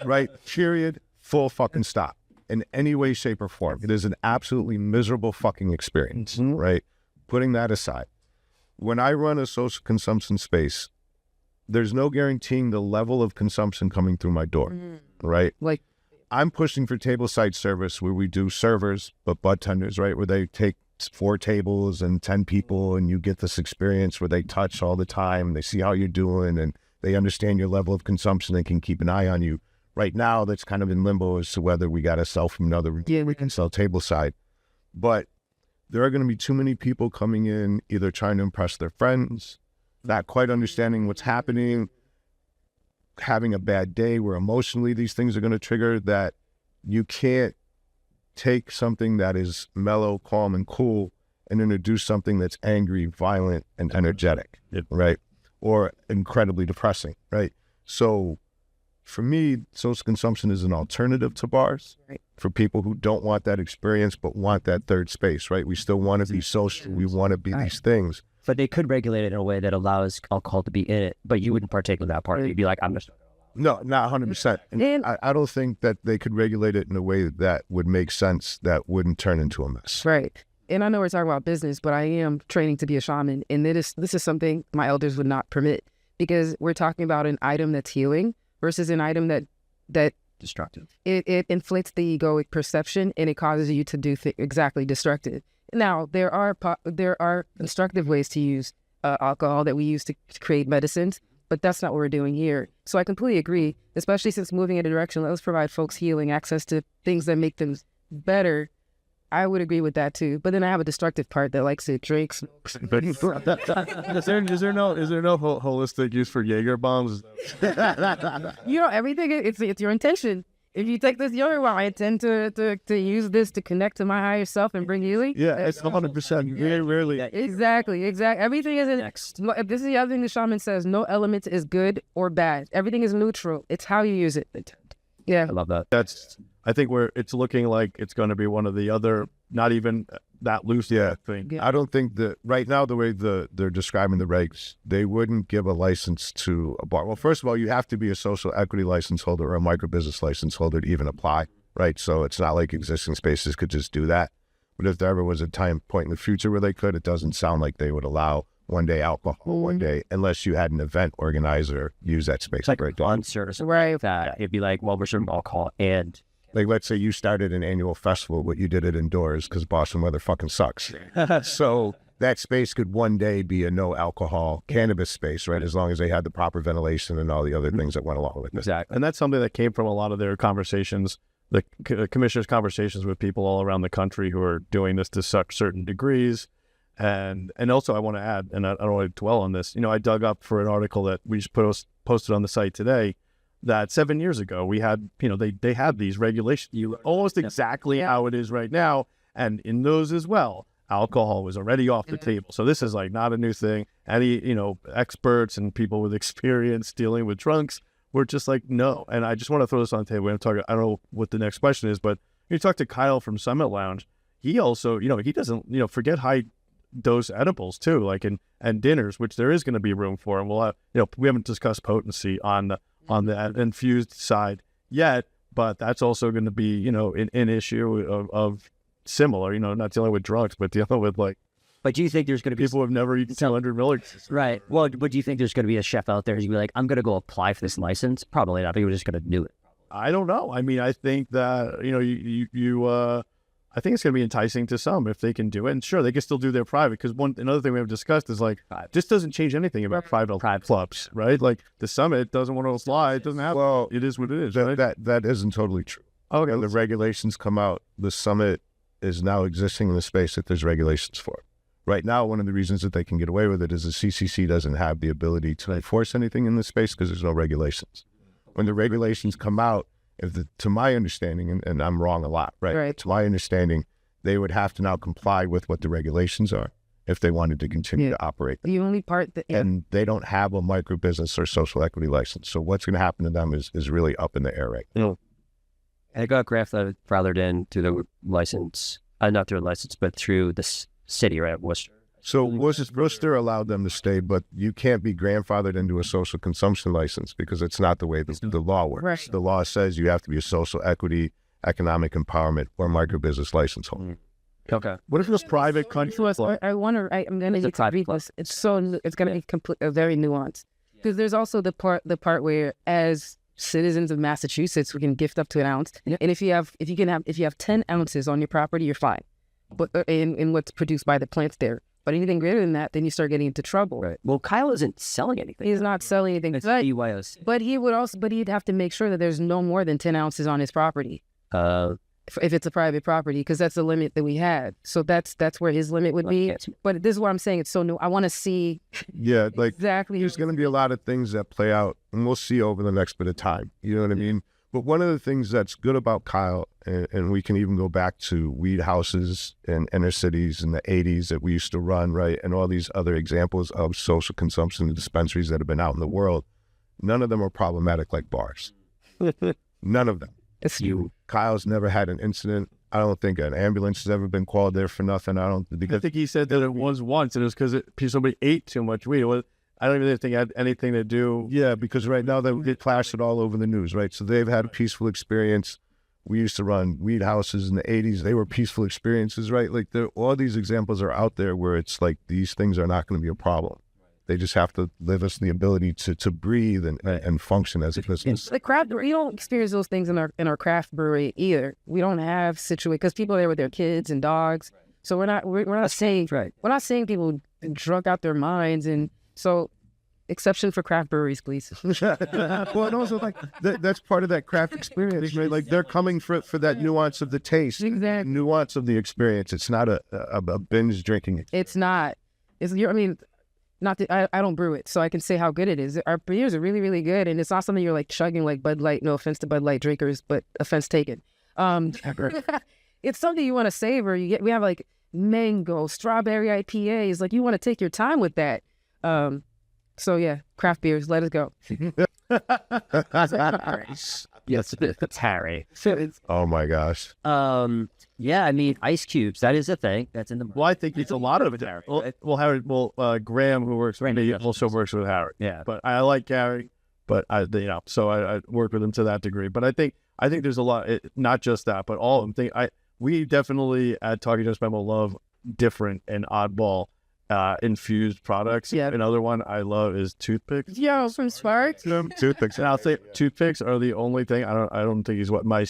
Right? Period. Full fucking stop. In any way, shape, or form. It is an absolutely miserable fucking experience, right? Putting that aside, when I run a social consumption space, there's no guaranteeing the level of consumption coming through my door, right? Like, I'm pushing for table side service where we do servers, but bud tenders, right? Where they take 4 tables and 10 people, and you get this experience where they touch all the time, they see how you're doing, and they understand your level of consumption and can keep an eye on you. Right now, that's kind of in limbo as to whether we got to sell from another. We can sell table side. But there are going to be too many people coming in, either trying to impress their friends, not quite understanding what's happening, having a bad day where emotionally these things are going to trigger, that you can't take something that is mellow, calm, and cool and introduce something that's angry, violent, and energetic, right? Or incredibly depressing, right? So for me, social consumption is an alternative to bars, right, for people who don't want that experience but want that third space, right? We still want to be social. We want to be these things. But they could regulate it in a way that allows alcohol to be in it, but you wouldn't partake in that part. You'd be like, I'm just... No, not 100%. And I don't think that they could regulate it in a way that would make sense, that wouldn't turn into a mess. Right. And I know we're talking about business, but I am training to be a shaman. And this is something my elders would not permit, because we're talking about an item that's healing versus an item that destructive. It inflates the egoic perception, and it causes you to do exactly destructive. Now, there are constructive ways to use alcohol that we use to create medicines, but that's not what we're doing here. So I completely agree, especially since moving in a direction, let's provide folks healing, access to things that make them better. I would agree with that too. But then I have a destructive part that likes to drink, smokes. Is there no holistic use for Jaeger bombs? Everything, it's your intention. if you take this your way, I intend to use this to connect to my higher self and bring healing. Yeah, it's 100%. Very rarely. Exactly. Everything is next. This is the other thing the shaman says. No element is good or bad. Everything is neutral. It's how you use it. Yeah. I love that. I think it's looking like it's going to be one of the other, not even that loose thing. Yeah. I don't think that right now, the way they're describing the regs, they wouldn't give a license to a bar. Well, first of all, you have to be a social equity license holder or a micro business license holder to even apply, right? So it's not like existing spaces could just do that. But if there ever was a point in the future where they could, it doesn't sound like they would allow one day alcohol, one day, unless you had an event organizer use that space. It's like a concert or something like that. It'd be like, well, we're serving alcohol and... Like, let's say you started an annual festival, but you did it indoors because Boston weather fucking sucks. So that space could one day be a no alcohol cannabis space, right? As long as they had the proper ventilation and all the other things that went along with it. Exactly. And that's something that came from a lot of their conversations, the commissioner's conversations with people all around the country who are doing this to such certain degrees. And also I want to add, and I don't want to dwell on this, I dug up for an article that we just posted on the site today, that 7 years ago we had, they had these regulations almost exactly how it is right now. And in those as well, alcohol was already off the table. So this is like not a new thing. Any, experts and people with experience dealing with drunks were just like, no. And I just want to throw this on the table. I don't know what the next question is, but you talk to Kyle from Summit Lounge. He also, he doesn't, forget high dose edibles too, like and dinners, which there is going to be room for. And we'll have, we haven't discussed potency on the infused side yet, but that's also going to be, an issue of similar, not dealing with drugs, but dealing with like. But do you think there's going to be people who have never eaten 200 milligrams? Right. Well, but do you think there's going to be a chef out there who's going to be like, I'm going to go apply for this license? Probably not. People are just going to do it. I don't know. I mean, I think that, I think it's going to be enticing to some if they can do it. And sure, they can still do their private, because another thing we have discussed is like, this doesn't change anything about private clubs, right? Like the Summit doesn't want to slide. It doesn't have, it is what it is. Right? That isn't totally true. Okay. When the regulations come out, the Summit is now existing in the space that there's regulations for. Right now, one of the reasons that they can get away with it is the CCC doesn't have the ability to enforce anything in the space because there's no regulations. When the regulations come out, to my understanding, and I'm wrong a lot, right? To my understanding, they would have to now comply with what the regulations are if they wanted to continue to operate. The only part that... And they don't have a micro business or social equity license. So what's going to happen to them is really up in the air right now. It got grandfathered in through the license, not through a license, but through the city, right, Worcester. So Worcester allowed them to stay, but you can't be grandfathered into a social consumption license because it's not the way the law works. Right. The law says you have to be a social equity, economic empowerment, or micro business license holder. Okay. What if it was private country? I wonder. I'm going to need to read this. It's going to be very nuanced, because there's also the part where, as citizens of Massachusetts, we can gift up to an ounce, and if you have 10 ounces on your property, you're fine. But in what's produced by the plants there. But anything greater than that, then you start getting into trouble. Right. Well, Kyle isn't selling anything. He's not selling anything. It's BYOC. But he'd have to make sure that there's no more than 10 ounces on his property. If it's a private property, because that's the limit that we had. So that's where his limit would be. But this is what I'm saying. It's so new. I want to see. Yeah, like exactly. There's going to be a lot of things that play out, and we'll see over the next bit of time. You know what I mean? But one of the things that's good about Kyle, and we can even go back to weed houses in inner cities in the 80s that we used to run, right? And all these other examples of social consumption dispensaries that have been out in the world. None of them are problematic like bars. None of them. It's you. Kyle's never had an incident. I don't think an ambulance has ever been called there for nothing. I think he said that it was once, and it was because somebody ate too much weed. I don't even think it had anything to do. Yeah, because right now they get plastered all over the news, right? So they've had a peaceful experience. We used to run weed houses in the 80s. They were peaceful experiences, right? Like all these examples are out there where it's like these things are not going to be a problem. They just have to give us the ability to breathe and function as a business. The craft, we don't experience those things in our craft brewery either. We don't have because people are there with their kids and dogs. So we're not saying people drunk out their minds, and so exception for craft breweries, please. Well, and also like that's part of that craft experience, right? Like they're coming for that nuance of the taste, exactly. Nuance of the experience. It's not a binge drinking experience. It's not. not that I don't brew it, so I can say how good it is. Our beers are really, really good, and it's not something you're like chugging like Bud Light. No offense to Bud Light drinkers, but offense taken. It's something you want to savor. We have like mango, strawberry IPAs. Like you want to take your time with that. So yeah, craft beers. Let us go. Yes, it's Harry. Oh my gosh. Yeah, I mean, ice cubes. That is a thing. That's in the. Well, I think it's a lot of it. Harry. Harry. Graham, who works with me, also works with Harry. Yeah, but I like Harry. But so I work with him to that degree. But I think there's a lot. Not just that, but all of them. We definitely at Talking Joints Memo love different and oddball infused products. Yeah. Another one I love is toothpicks. Yo, from Sparks. Toothpicks, and I'll say toothpicks are the only thing. I don't think he's what my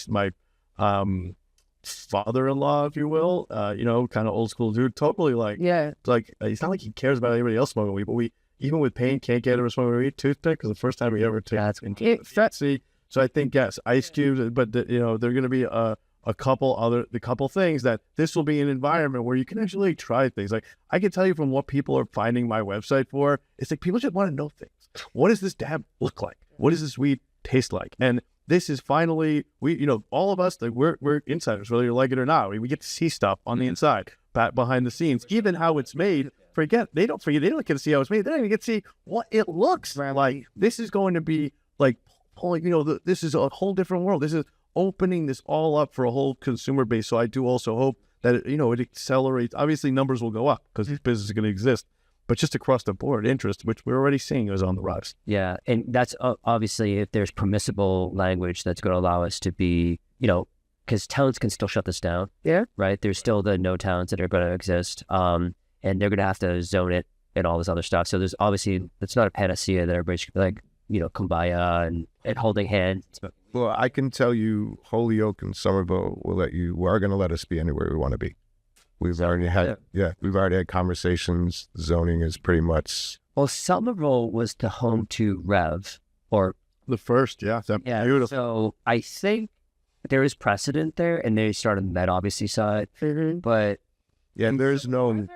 father-in-law, if you will. Kind of old school dude. Totally like. Yeah. Like it's not like he cares about anybody else smoking weed, but we even with pain can't get him to smoke weed. Toothpick is the first time we ever took. See. So I think yes, ice cubes, but they're going to be a couple things that this will be an environment where you can actually try things. Like I can tell you from what people are finding my website for, it's like people just want to know things. What does this dab look like? What does this weed taste like? And this is finally, all of us, like we're insiders, whether you like it or not. We get to see stuff on the inside, behind the scenes, even how it's made. They don't get to see how it's made. They don't even get to see what it looks like. This is going to be like, this is a whole different world. This is opening this all up for a whole consumer base. So I do also hope that it accelerates. Obviously, numbers will go up because this business is going to exist, but just across the board, interest, which we're already seeing, is on the rise. Yeah, and that's obviously if there's permissible language that's going to allow us to be, because towns can still shut this down. Yeah, right. There's still the no towns that are going to exist, and they're going to have to zone it and all this other stuff. So there's obviously it's not a panacea that everybody's like kumbaya and holding hands. Well, I can tell you, Holyoke and Somerville are going to let us be anywhere we want to be. We've already had conversations. Zoning is pretty much. Well, Somerville was the home to Rev, or the first, beautiful. So I think there is precedent there, and they started on that obviously side, but. Yeah, and there's no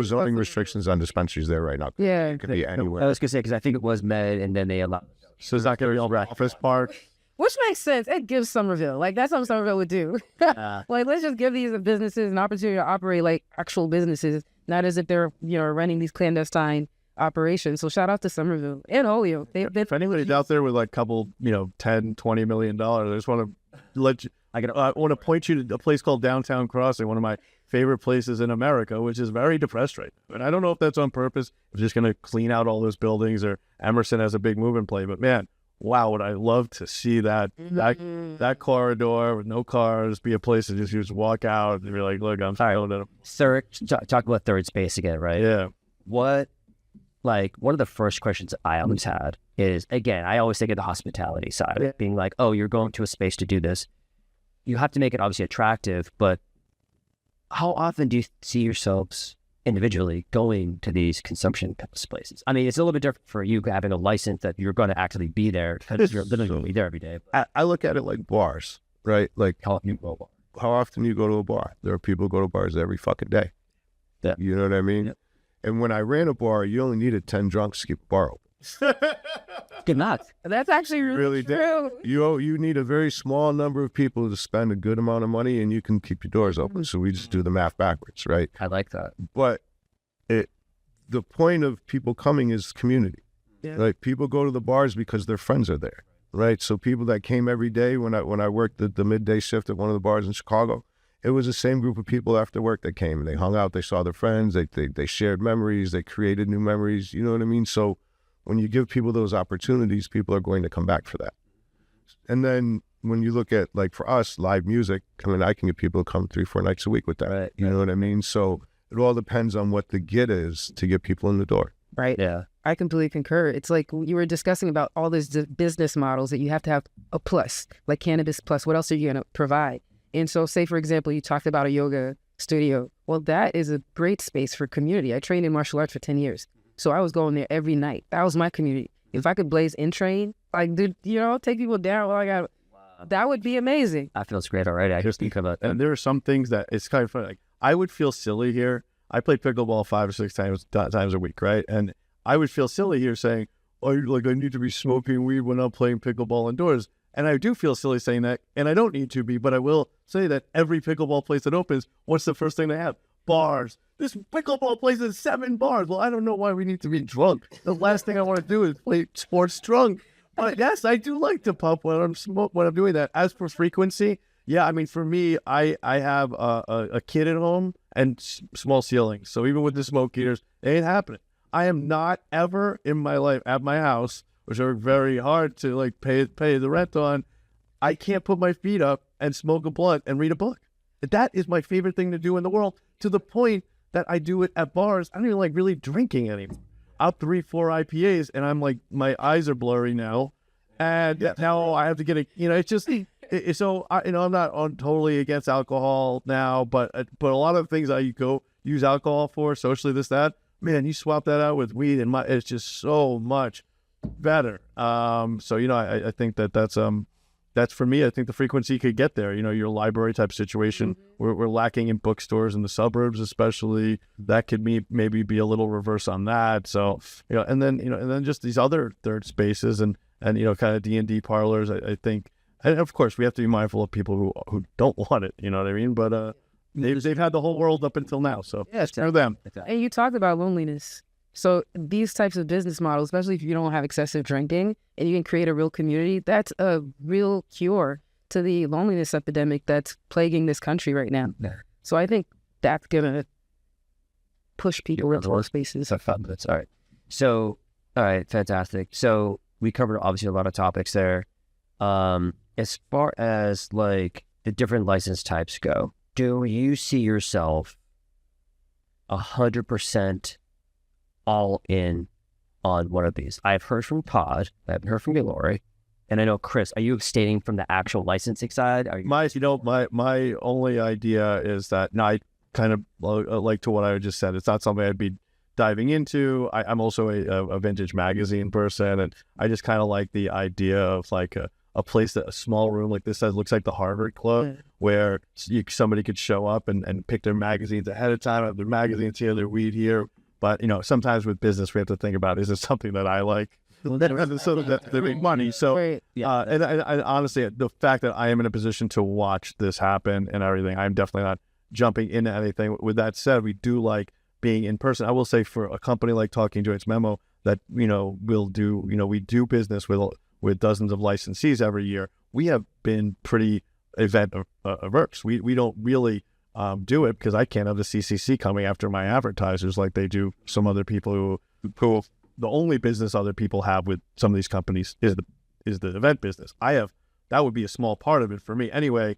zoning restrictions on dispensaries there right now. Yeah, it could be anywhere. I was gonna say because I think it was Med, and then they allowed. So it's not gonna be all office park. Which makes sense. It gives Somerville. Like, that's what Somerville would do. Like, let's just give these businesses an opportunity to operate like actual businesses, not as if they're, running these clandestine operations. So shout out to Somerville and Holyoke. If anybody's out there with like a couple, $10, $20 million, I just want to let you, I want to point you to a place called Downtown Crossing, one of my favorite places in America, which is very depressed right now. And I don't know if that's on purpose. We're just going to clean out all those buildings, or Emerson has a big move and play, but man, wow, would I love to see that corridor with no cars be a place to just walk out and be like, look, I'm feeling it. Talk about third space again, right? Yeah. One of the first questions I always had is, again, I always think of the hospitality side of it, being like, oh, you're going to a space to do this. You have to make it obviously attractive, but how often do you see yourselves individually going to these consumption places? I mean, it's a little bit different for you having a license that you're going to actually be there because you're literally going to be there every day. I look at it like bars, right? Like how often you go to a bar? How often you go to a bar? There are people who go to bars every fucking day. Yeah. You know what I mean? Yep. And when I ran a bar, you only needed 10 drunks to keep a bar open. Good math. That's actually really true. You need a very small number of people to spend a good amount of money, and you can keep your doors open. So we just do the math backwards, right? I like that. But the point of people coming is community. Yeah. Like, people go to the bars because their friends are there, right? So people that came every day when I worked the midday shift at one of the bars in Chicago, it was the same group of people after work that came, and they hung out, they saw their friends, they shared memories, they created new memories, you know what I mean? So when you give people those opportunities, people are going to come back for that. And then when you look at, like, for us, live music, I mean, I can get people to come 3-4 nights a week with that. Right. You know what I mean? So it all depends on what the get is to get people in the door. Right. Yeah. I completely concur. It's like you were discussing about all these business models that you have to have a plus, like Cannabis Plus. What else are you going to provide? And so, say, for example, you talked about a yoga studio. Well, that is a great space for community. I trained in martial arts for 10 years. So I was going there every night. That was my community. If I could blaze in train, like, dude, take people down. That would be amazing. That feels great already. I just think about that. And there are some things that it's kind of funny. Like, I would feel silly here. I play pickleball 5 or 6 times a week, right? And I would feel silly here saying, oh, like I need to be smoking weed when I'm playing pickleball indoors. And I do feel silly saying that, and I don't need to be, but I will say that every pickleball place that opens, what's the first thing they have? Bars. This pickleball place has 7 bars. Well, I don't know why we need to be drunk. The last thing I want to do is play sports drunk. But yes, I do like to pump when I'm doing that. As for frequency, yeah, I mean, for me, I have a kid at home and small ceilings. So even with the smoke eaters, it ain't happening. I am not ever in my life at my house, which are very hard to like pay the rent on. I can't put my feet up and smoke a blunt and read a book. That is my favorite thing to do in the world, to the point that I do it at bars. I don't even like really drinking anymore. I'll 3-4 IPAs and I'm like, my eyes are blurry now. And now I have to get it's just, so I'm not totally against alcohol now, but a lot of things I go use alcohol for, socially, this, that, man, you swap that out with weed and it's just so much better. So, I think that's for me. I think the frequency could get there. Your library type situation. We're lacking in bookstores in the suburbs, especially. That could maybe be a little reverse on that. So, and then just these other third spaces and kind of D&D parlors. I think, and of course, we have to be mindful of people who don't want it. You know what I mean? But they've had the whole world up until now. So yeah, it's for them. And you talked about loneliness. So these types of business models, especially if you don't have excessive drinking and you can create a real community, that's a real cure to the loneliness epidemic that's plaguing this country right now. Yeah. So I think that's going to push people into those spaces. All right. So, all right, fantastic. So we covered obviously a lot of topics there. As far as like the different license types go, do you see yourself 100% all in on one of these? I've heard from Todd, I haven't heard from you, Laurie, and I know Chris. Are you abstaining from the actual licensing side? Are you... My only idea is that I kind of like to what I just said. It's not something I'd be diving into. I'm also a vintage magazine person, and I just kind of like the idea of like a place a small room like this that looks like the Harvard Club, where somebody could show up and pick their magazines ahead of time, have their magazines here, their weed here. But, sometimes with business, we have to think about, is it something that I like? So that they make money. So, and I honestly, the fact that I am in a position to watch this happen and everything, I'm definitely not jumping into anything. With that said, we do like being in person. I will say for a company like Talking Joints Memo that, we'll do, we do business with dozens of licensees every year. We have been pretty event averse. We don't really do it because I can't have the CCC coming after my advertisers like they do some other people who the only business other people have with some of these companies is the event business. That would be a small part of it for me. Anyway,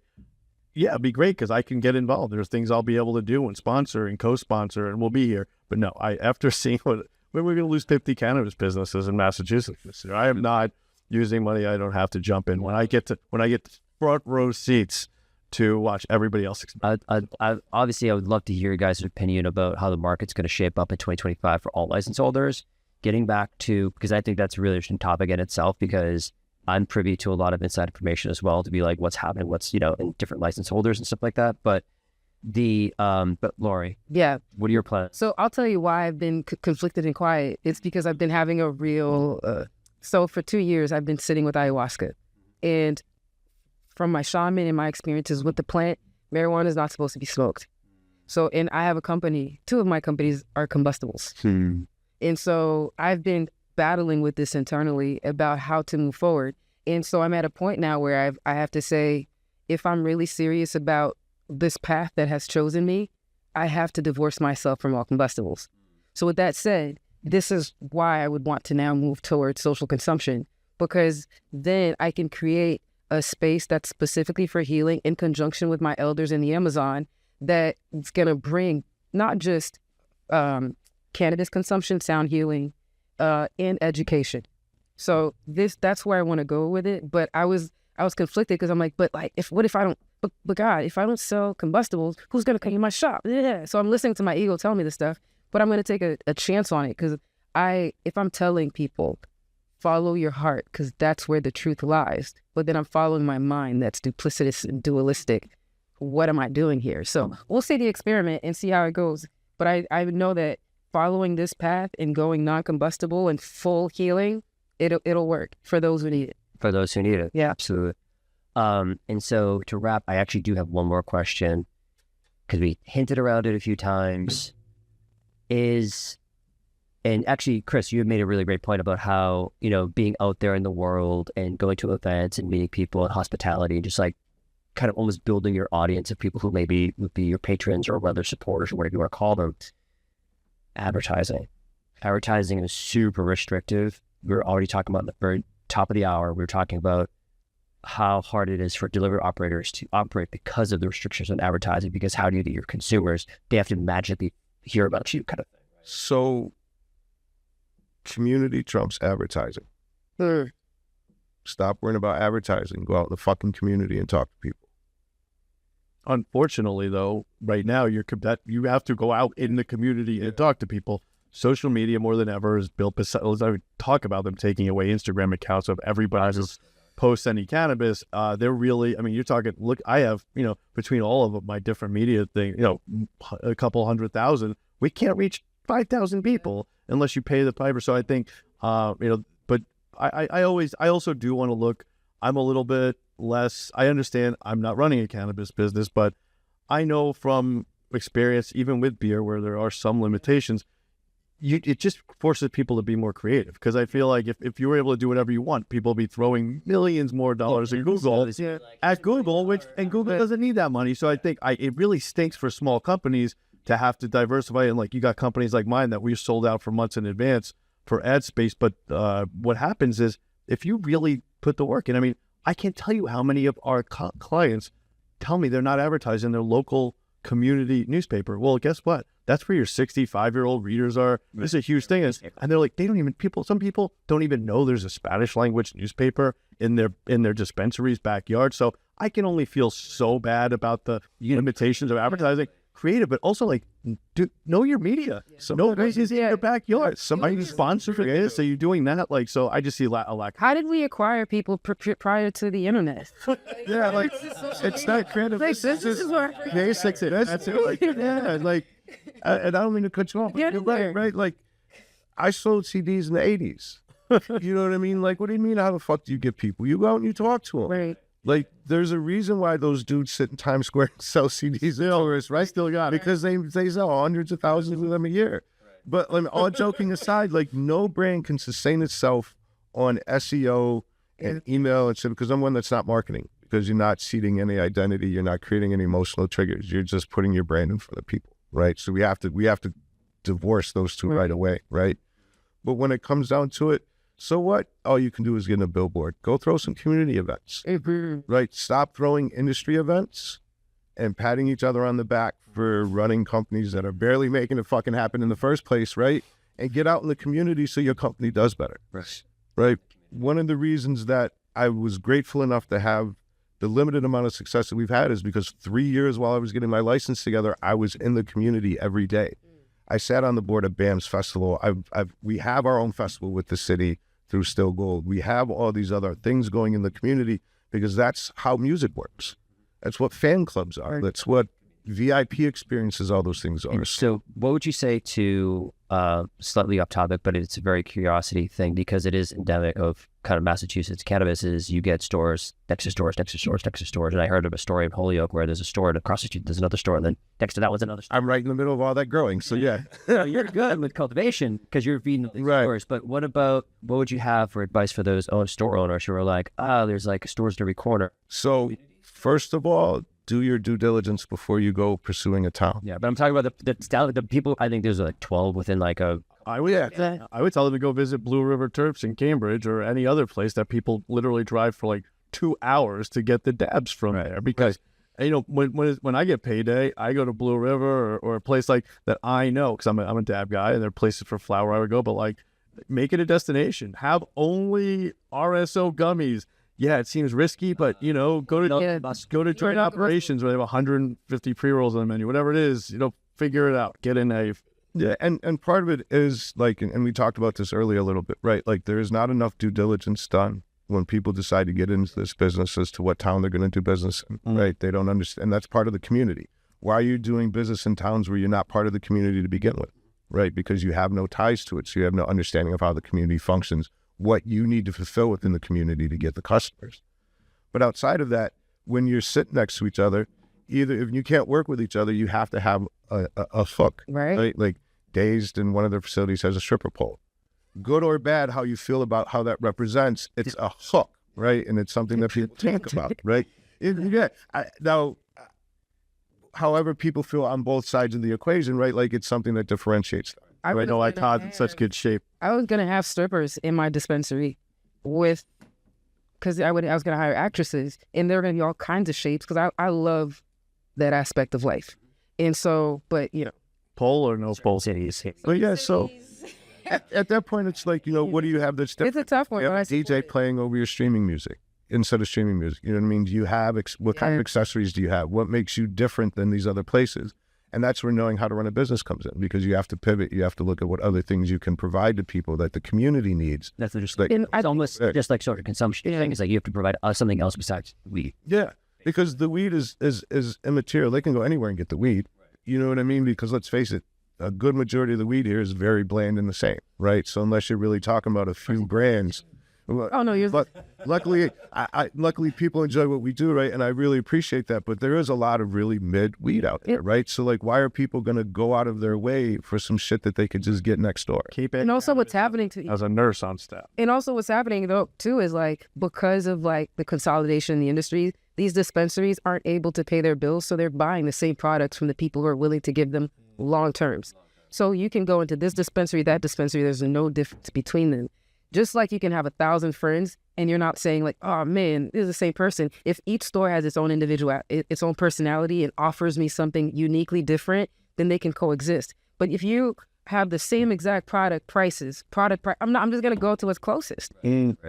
yeah, it'd be great because I can get involved. There's things I'll be able to do and sponsor and co-sponsor, and we'll be here. But no, after seeing when we're going to lose 50 cannabis businesses in Massachusetts this year, I am not using money I don't have to jump in. When I get front row seats to watch everybody else. Obviously, I would love to hear your guys' opinion about how the market's going to shape up in 2025 for all license holders. Getting back to, because I think that's a really interesting topic in itself, because I'm privy to a lot of inside information as well to be like what's happening, what's, in different license holders and stuff like that. But but Laurie, yeah, what are your plans? So I'll tell you why I've been conflicted and quiet. It's because I've been having a real, so for 2 years, I've been sitting with ayahuasca, and from my shaman and my experiences with the plant, marijuana is not supposed to be smoked. So, and I have a company, 2 of my companies are combustibles. And so I've been battling with this internally about how to move forward. And so I'm at a point now where I have to say, if I'm really serious about this path that has chosen me, I have to divorce myself from all combustibles. So with that said, this is why I would want to now move towards social consumption, because then I can create a space that's specifically for healing in conjunction with my elders in the Amazon that's going to bring not just cannabis consumption, sound healing, and education. So that's where I want to go with it. But I was conflicted because I'm like, but like, what if I don't, but God, if I don't sell combustibles, who's going to come to my shop? Yeah. So I'm listening to my ego tell me this stuff, but I'm going to take a chance on it because if I'm telling people, follow your heart because that's where the truth lies. But then I'm following my mind that's duplicitous and dualistic. What am I doing here? So we'll see the experiment and see how it goes. But I know that following this path and going non-combustible and full healing, it'll work for those who need it. For those who need it. Yeah. Absolutely. And so to wrap, I actually do have one more question because we hinted around it a few times. And actually, Chris, you have made a really great point about how, being out there in the world and going to events and meeting people and hospitality, and just like kind of almost building your audience of people who maybe would be your patrons or other supporters or whatever you want to call them. Advertising is super restrictive. We were already talking about in the very top of the hour, we were talking about how hard it is for delivery operators to operate because of the restrictions on advertising, because how do you get your consumers? They have to magically hear about you kind of thing. So community trumps advertising. Stop worrying about advertising. Go out in the fucking community and talk to people. Unfortunately, though, right now you have to go out in the community and talk to people. Social media more than ever is built. I talk about them taking away Instagram accounts of everybody who posts any cannabis. They're really, you're talking. Look, I have, between all of my different media thing, a couple 100,000. We can't reach 5,000 people unless you pay the piper. So I think, but I also do want to look. I'm a little bit less. I understand I'm not running a cannabis business, but I know from experience, even with beer, where there are some limitations, it just forces people to be more creative. Because I feel like if you were able to do whatever you want, people will be throwing millions more dollars at Google, and Google doesn't need that money. So I think it really stinks for small companies to have to diversify. And like you got companies like mine that we sold out for months in advance for ad space. But what happens is if you really put the work in, I can't tell you how many of our clients tell me they're not advertising their local community newspaper. Well, guess what? That's where your 65-year-old readers are. This is a huge thing. And they're like, some people don't even know there's a Spanish language newspaper in their dispensary's backyard. So I can only feel so bad about the limitations of advertising. Creative, but also know your media. Know guys is in your backyard. Somebody sponsored it. So you're doing that. So I just see a lack. How did we acquire people prior to the internet? It's not creative. This is where basics. That's it. And I don't mean to cut you off. Yeah, you're right. I sold CDs in the 80s. You know what I mean? What do you mean? How the fuck do you get people? You go out and you talk to them. Right. There's a reason why those dudes sit in Times Square and sell CDs and tourists, right? Still got it. Because they sell hundreds of thousands of them a year. Right. But all joking aside, no brand can sustain itself on SEO and email and shit, because I'm one that's not marketing, because you're not seeding any identity, you're not creating any emotional triggers, you're just putting your brand in front of people, right? So we have to divorce those two right away, right? But when it comes down to it, so what? All you can do is get in a billboard. Go throw some community events, right? Stop throwing industry events and patting each other on the back for running companies that are barely making it fucking happen in the first place, right? And get out in the community so your company does better, right? One of the reasons that I was grateful enough to have the limited amount of success that we've had is because 3 years while I was getting my license together, I was in the community every day. I sat on the board of BAM's festival. We have our own festival with the city through Still Gold. We have all these other things going in the community because that's how music works. That's what fan clubs are. That's what VIP experiences, all those things are. And so what would you say to, slightly off topic, but it's a very curiosity thing because it is endemic of kind of Massachusetts cannabis, is you get stores, next to stores. And I heard of a story in Holyoke where there's a store and across the street there's another store, and then next to that one's another store. I'm right in the middle of all that growing, so yeah. You're good with cultivation because you're feeding these stores, but what would you have for advice for those store owners who are like, there's stores to every corner? So first of all, do your due diligence before you go pursuing a town. Yeah, but I'm talking about the people. I think there's 12 within I would tell them to go visit Blue River Terps in Cambridge or any other place that people literally drive for 2 hours to get the dabs from there. Because when I get payday, I go to Blue River or a place like that I know, because I'm a dab guy, and there are places for flower I would go. But make it a destination. Have only RSO gummies. Yeah, it seems risky, but go to joint operations where they have 150 pre-rolls on the menu, whatever it is. Figure it out. Get in a. Yeah, and part of it is and we talked about this earlier a little bit, right? There is not enough due diligence done when people decide to get into this business as to what town they're going to do business in, right? They don't understand. And that's part of the community. Why are you doing business in towns where you're not part of the community to begin with, right? Because you have no ties to it. So you have no understanding of how the community functions, what you need to fulfill within the community to get the customers. But outside of that, when you're sitting next to each other, either if you can't work with each other, you have to have a hook, Right. Like Dazed in one of their facilities has a stripper pole. Good or bad, how you feel about how that represents, it's a hook, right? And it's something that people think about, right? Now, however people feel on both sides of the equation, right? Like it's something that differentiates them. I know why Todd's in such good shape. I was gonna have strippers in my dispensary because I was gonna hire actresses, and they're gonna be all kinds of shapes because I love that aspect of life. And so, but Pole or no pole? But yeah, so at that point, it's like, what do you have that's different? it's a tough one. You have But a DJ playing over your streaming music instead of streaming music. You know what I mean? Do you have, what kind of accessories do you have? What makes you different than these other places? And that's where knowing how to run a business comes in, because you have to pivot. You have to look at what other things you can provide to people that the community needs. That's just Like, it's almost just like sort of consumption thing. It's like you have to provide something else besides weed. yeah, because the weed is immaterial. They can go anywhere and get the weed. You know what I mean? Because let's face it, a good majority of the weed here is very bland and the same, right? So unless you're really talking about a few brands, oh no, you're but luckily, luckily people enjoy what we do, right? And I really appreciate that. But there is a lot of really mid weed out there, right? So like, why are people going to go out of their way for some shit that they could just get next door? Keep it. and also what's happening to As a nurse on staff. And also what's happening though too is like because of like the consolidation in the industry, these dispensaries aren't able to pay their bills, so they're buying the same products from the people who are willing to give them long terms. So you can go into this dispensary, that dispensary, there's no difference between them. Just like you can have 1,000 friends and you're not saying like, oh man, this is the same person. If each store has its own individual, its own personality and offers me something uniquely different, then they can coexist. But if you have the same exact product prices, I'm just going to go to what's closest.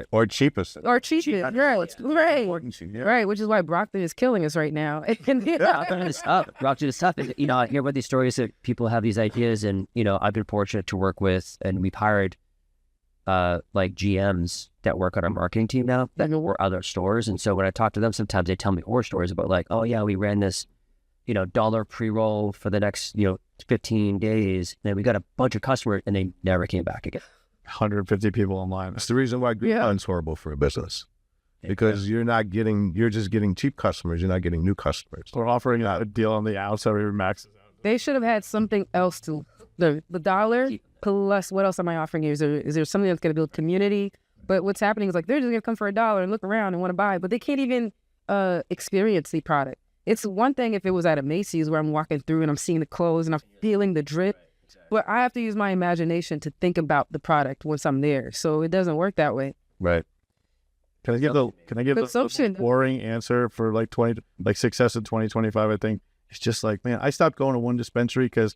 Or cheapest. Or cheapest, right, which is why Brockton is killing us right now. Brockton is tough. And, I hear about these stories that people have these ideas, and I've been fortunate to work with, and we've hired like GMs that work on our marketing team now that were other stores. And so when I talk to them, sometimes they tell me horror stories about like, oh yeah, we ran this dollar pre-roll for the next 15 days, and we got a bunch of customers, and they never came back again. 150 people online. That's the reason why Groupon's horrible for a business, because you're just getting cheap customers. You're not getting new customers. We're offering a deal on the outside where maxes out. They should have had something else to the dollar plus what else am I offering you? Is there something that's going to build community? But what's happening is like they're just going to come for $1 and look around and want to buy, but they can't even experience the product. It's one thing if it was at a Macy's where I'm walking through and I'm seeing the clothes and I'm feeling the drip, but I have to use my imagination to think about the product once I'm there. So it doesn't work that way. Right. Can I give the boring answer for like success in 2025? I think it's just like, man, I stopped going to one dispensary because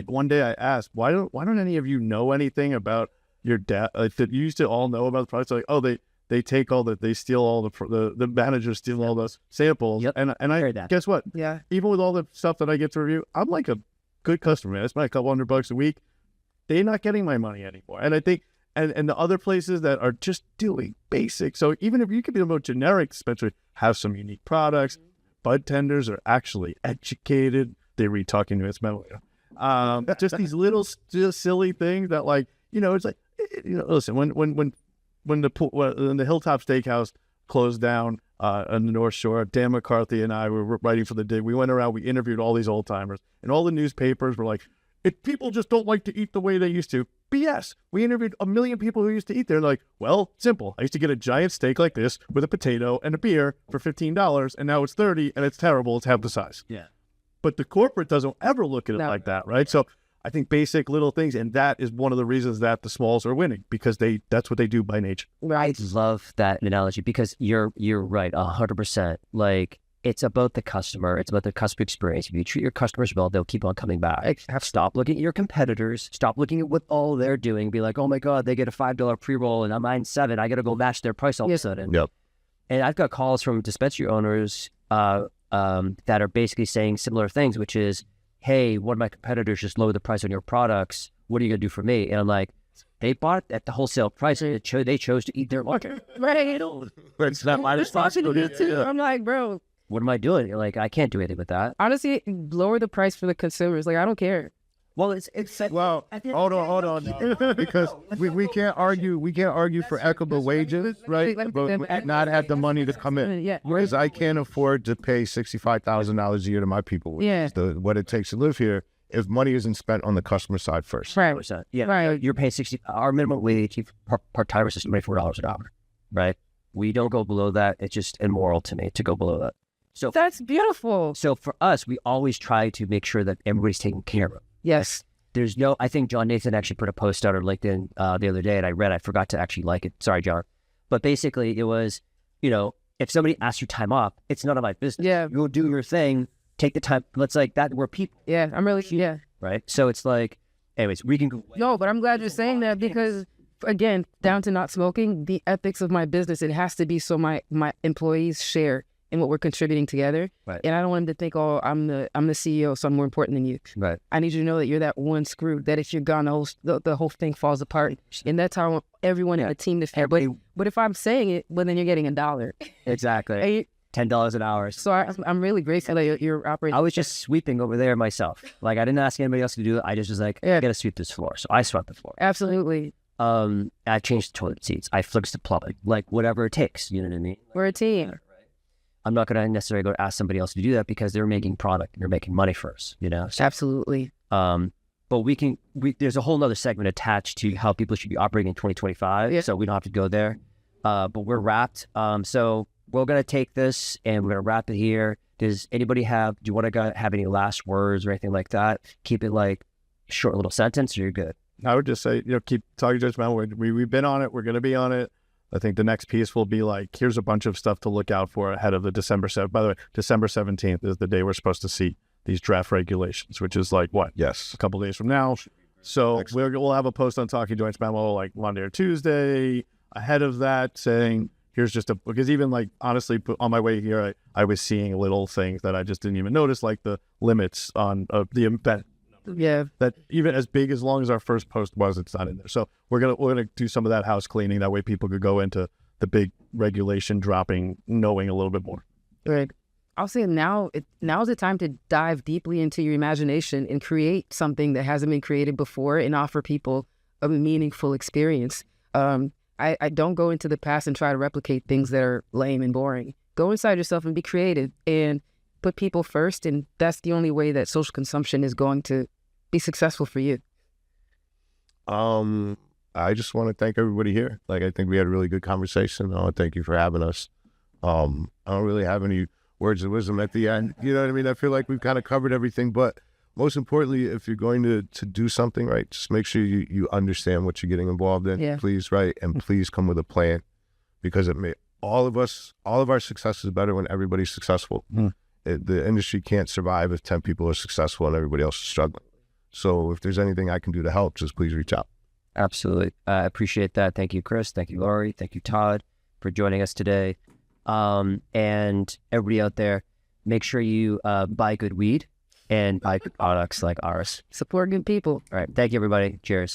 one day I asked, why don't any of you know anything about your dad? That you used to all know about the products. Like, oh, they take all they steal all the managers steal all those samples. Yep. And I guess what? Yeah. Even with all the stuff that I get to review, I'm like a good customer. I spend a couple $100 a week. They're not getting my money anymore. And I think, and the other places that are just doing basic. So even if you could be a more generic dispensary, have some unique products, bud tenders are actually educated. They read Talking Joints Memo. Just these little silly things that it's like, listen, when the Hilltop Steakhouse closed down on the North Shore, Dan McCarthy and I were writing for the Dig. We went around, we interviewed all these old timers, and all the newspapers were like, people just don't like to eat the way they used to. BS. We interviewed 1 million people who used to eat there. Like, well, simple. I used to get a giant steak like this with a potato and a beer for $15, and now it's $30, and it's terrible. It's half the size. Yeah. But the corporate doesn't ever look at it like that, right? So I think basic little things, and that is one of the reasons that the smalls are winning, because that's what they do by nature. Right. I love that analogy, because you're right 100%. Like, it's about the customer. It's about the customer experience. If you treat your customers well, they'll keep on coming back. Stop looking at your competitors. Stop looking at what all they're doing. Be like, oh my God, they get a $5 pre-roll and I'm buying $7. I got to go match their price all of a sudden. Yep. And I've got calls from dispensary owners that are basically saying similar things, which is, hey, one of my competitors just lowered the price on your products. What are you going to do for me? And I'm like, they bought it at the wholesale price. They chose to eat their market. Right. It's not my responsibility. I'm like, bro, what am I doing? Like, I can't do anything with that. honestly, lower the price for the consumers. Like, I don't care. Well, it's Well, hold on, because we can't argue for equitable wages, right? But not have the money to come in. Yeah. Whereas I can't afford to pay $65,000 a year to my people, which Yeah. is what it takes to live here, if money isn't spent on the customer side first. Right. yeah. Right. You're paying 60. Our minimum wage part-timers is $24 an hour, right? We don't go below that. It's just immoral to me to go below that. So That's beautiful. So for us, we always try to make sure that everybody's taken care of. Yes. There's no, I think John Nathan actually put a post out on LinkedIn the other day, and I forgot to actually like it. Sorry, John. But basically it was, if somebody asks for time off, it's none of my business. Yeah. You'll do your thing, take the time. Let's like that. We're people, Yeah. Yeah. right? So it's like, anyways, we can go. No, but I'm glad you're saying that because, again, down to not smoking, the ethics of my business, it has to be so my employees share in what we're contributing together. Right. And I don't want them to think, oh, I'm the CEO, so I'm more important than you. Right. I need you to know that you're that one screw, that if you're gone, the whole thing falls apart. And that's how I want everyone in the team to feel. But if I'm saying it, well, then you're getting $1. Exactly. $10 an hour. So I'm really grateful that you're operating. I was just sweeping over there myself. Like I didn't ask anybody else to do it. I just was like, I gotta sweep this floor. So I swept the floor. Absolutely. I changed the toilet seats. I fixed the plumbing. Like whatever it takes. You know what I mean? We're a team. I'm not going to necessarily go ask somebody else to do that because they're making product and they're making money first, So, Absolutely. but there's a whole nother segment attached to how people should be operating in 2025. Yeah. So we don't have to go there. But we're wrapped. So we're going to take this and we're going to wrap it here. Does anybody do you want to have any last words or anything like that? Keep it like a short little sentence or you're good. I would just say, keep Talking Joints Memo. We've been on it. We're going to be on it. I think the next piece will be like, here's a bunch of stuff to look out for ahead of the December 7th. By the way, December 17th is the day we're supposed to see these draft regulations, which is like what? Yes. A couple days from now. So we'll have a post on Talking Joints Memo like Monday or Tuesday ahead of that saying, here's just because even like, honestly, on my way here, I was seeing little things that I just didn't even notice, like the limits on the event. Yeah. That even as long as our first post was, it's not in there. So we're gonna do some of that house cleaning. That way people could go into the big regulation dropping, knowing a little bit more. Right. I'll say now's the time to dive deeply into your imagination and create something that hasn't been created before and offer people a meaningful experience. I don't go into the past and try to replicate things that are lame and boring. Go inside yourself and be creative and put people first. And that's the only way that social consumption is going to be successful for you. I just want to thank everybody here. Like, I think we had a really good conversation. I want to thank you for having us. I don't really have any words of wisdom at the end. You know what I mean? I feel like we've kind of covered everything, but most importantly, if you're going to do something, right, just make sure you understand what you're getting involved in, please, right? And please come with a plan, because all of our success is better when everybody's successful. The industry can't survive if 10 people are successful and everybody else is struggling. So if there's anything I can do to help, just please reach out. Absolutely. I appreciate that. Thank you, Chris. Thank you, Laurie. Thank you, Todd, for joining us today. And everybody out there, make sure you buy good weed and buy good products like ours. Support good people. All right. Thank you, everybody. Cheers.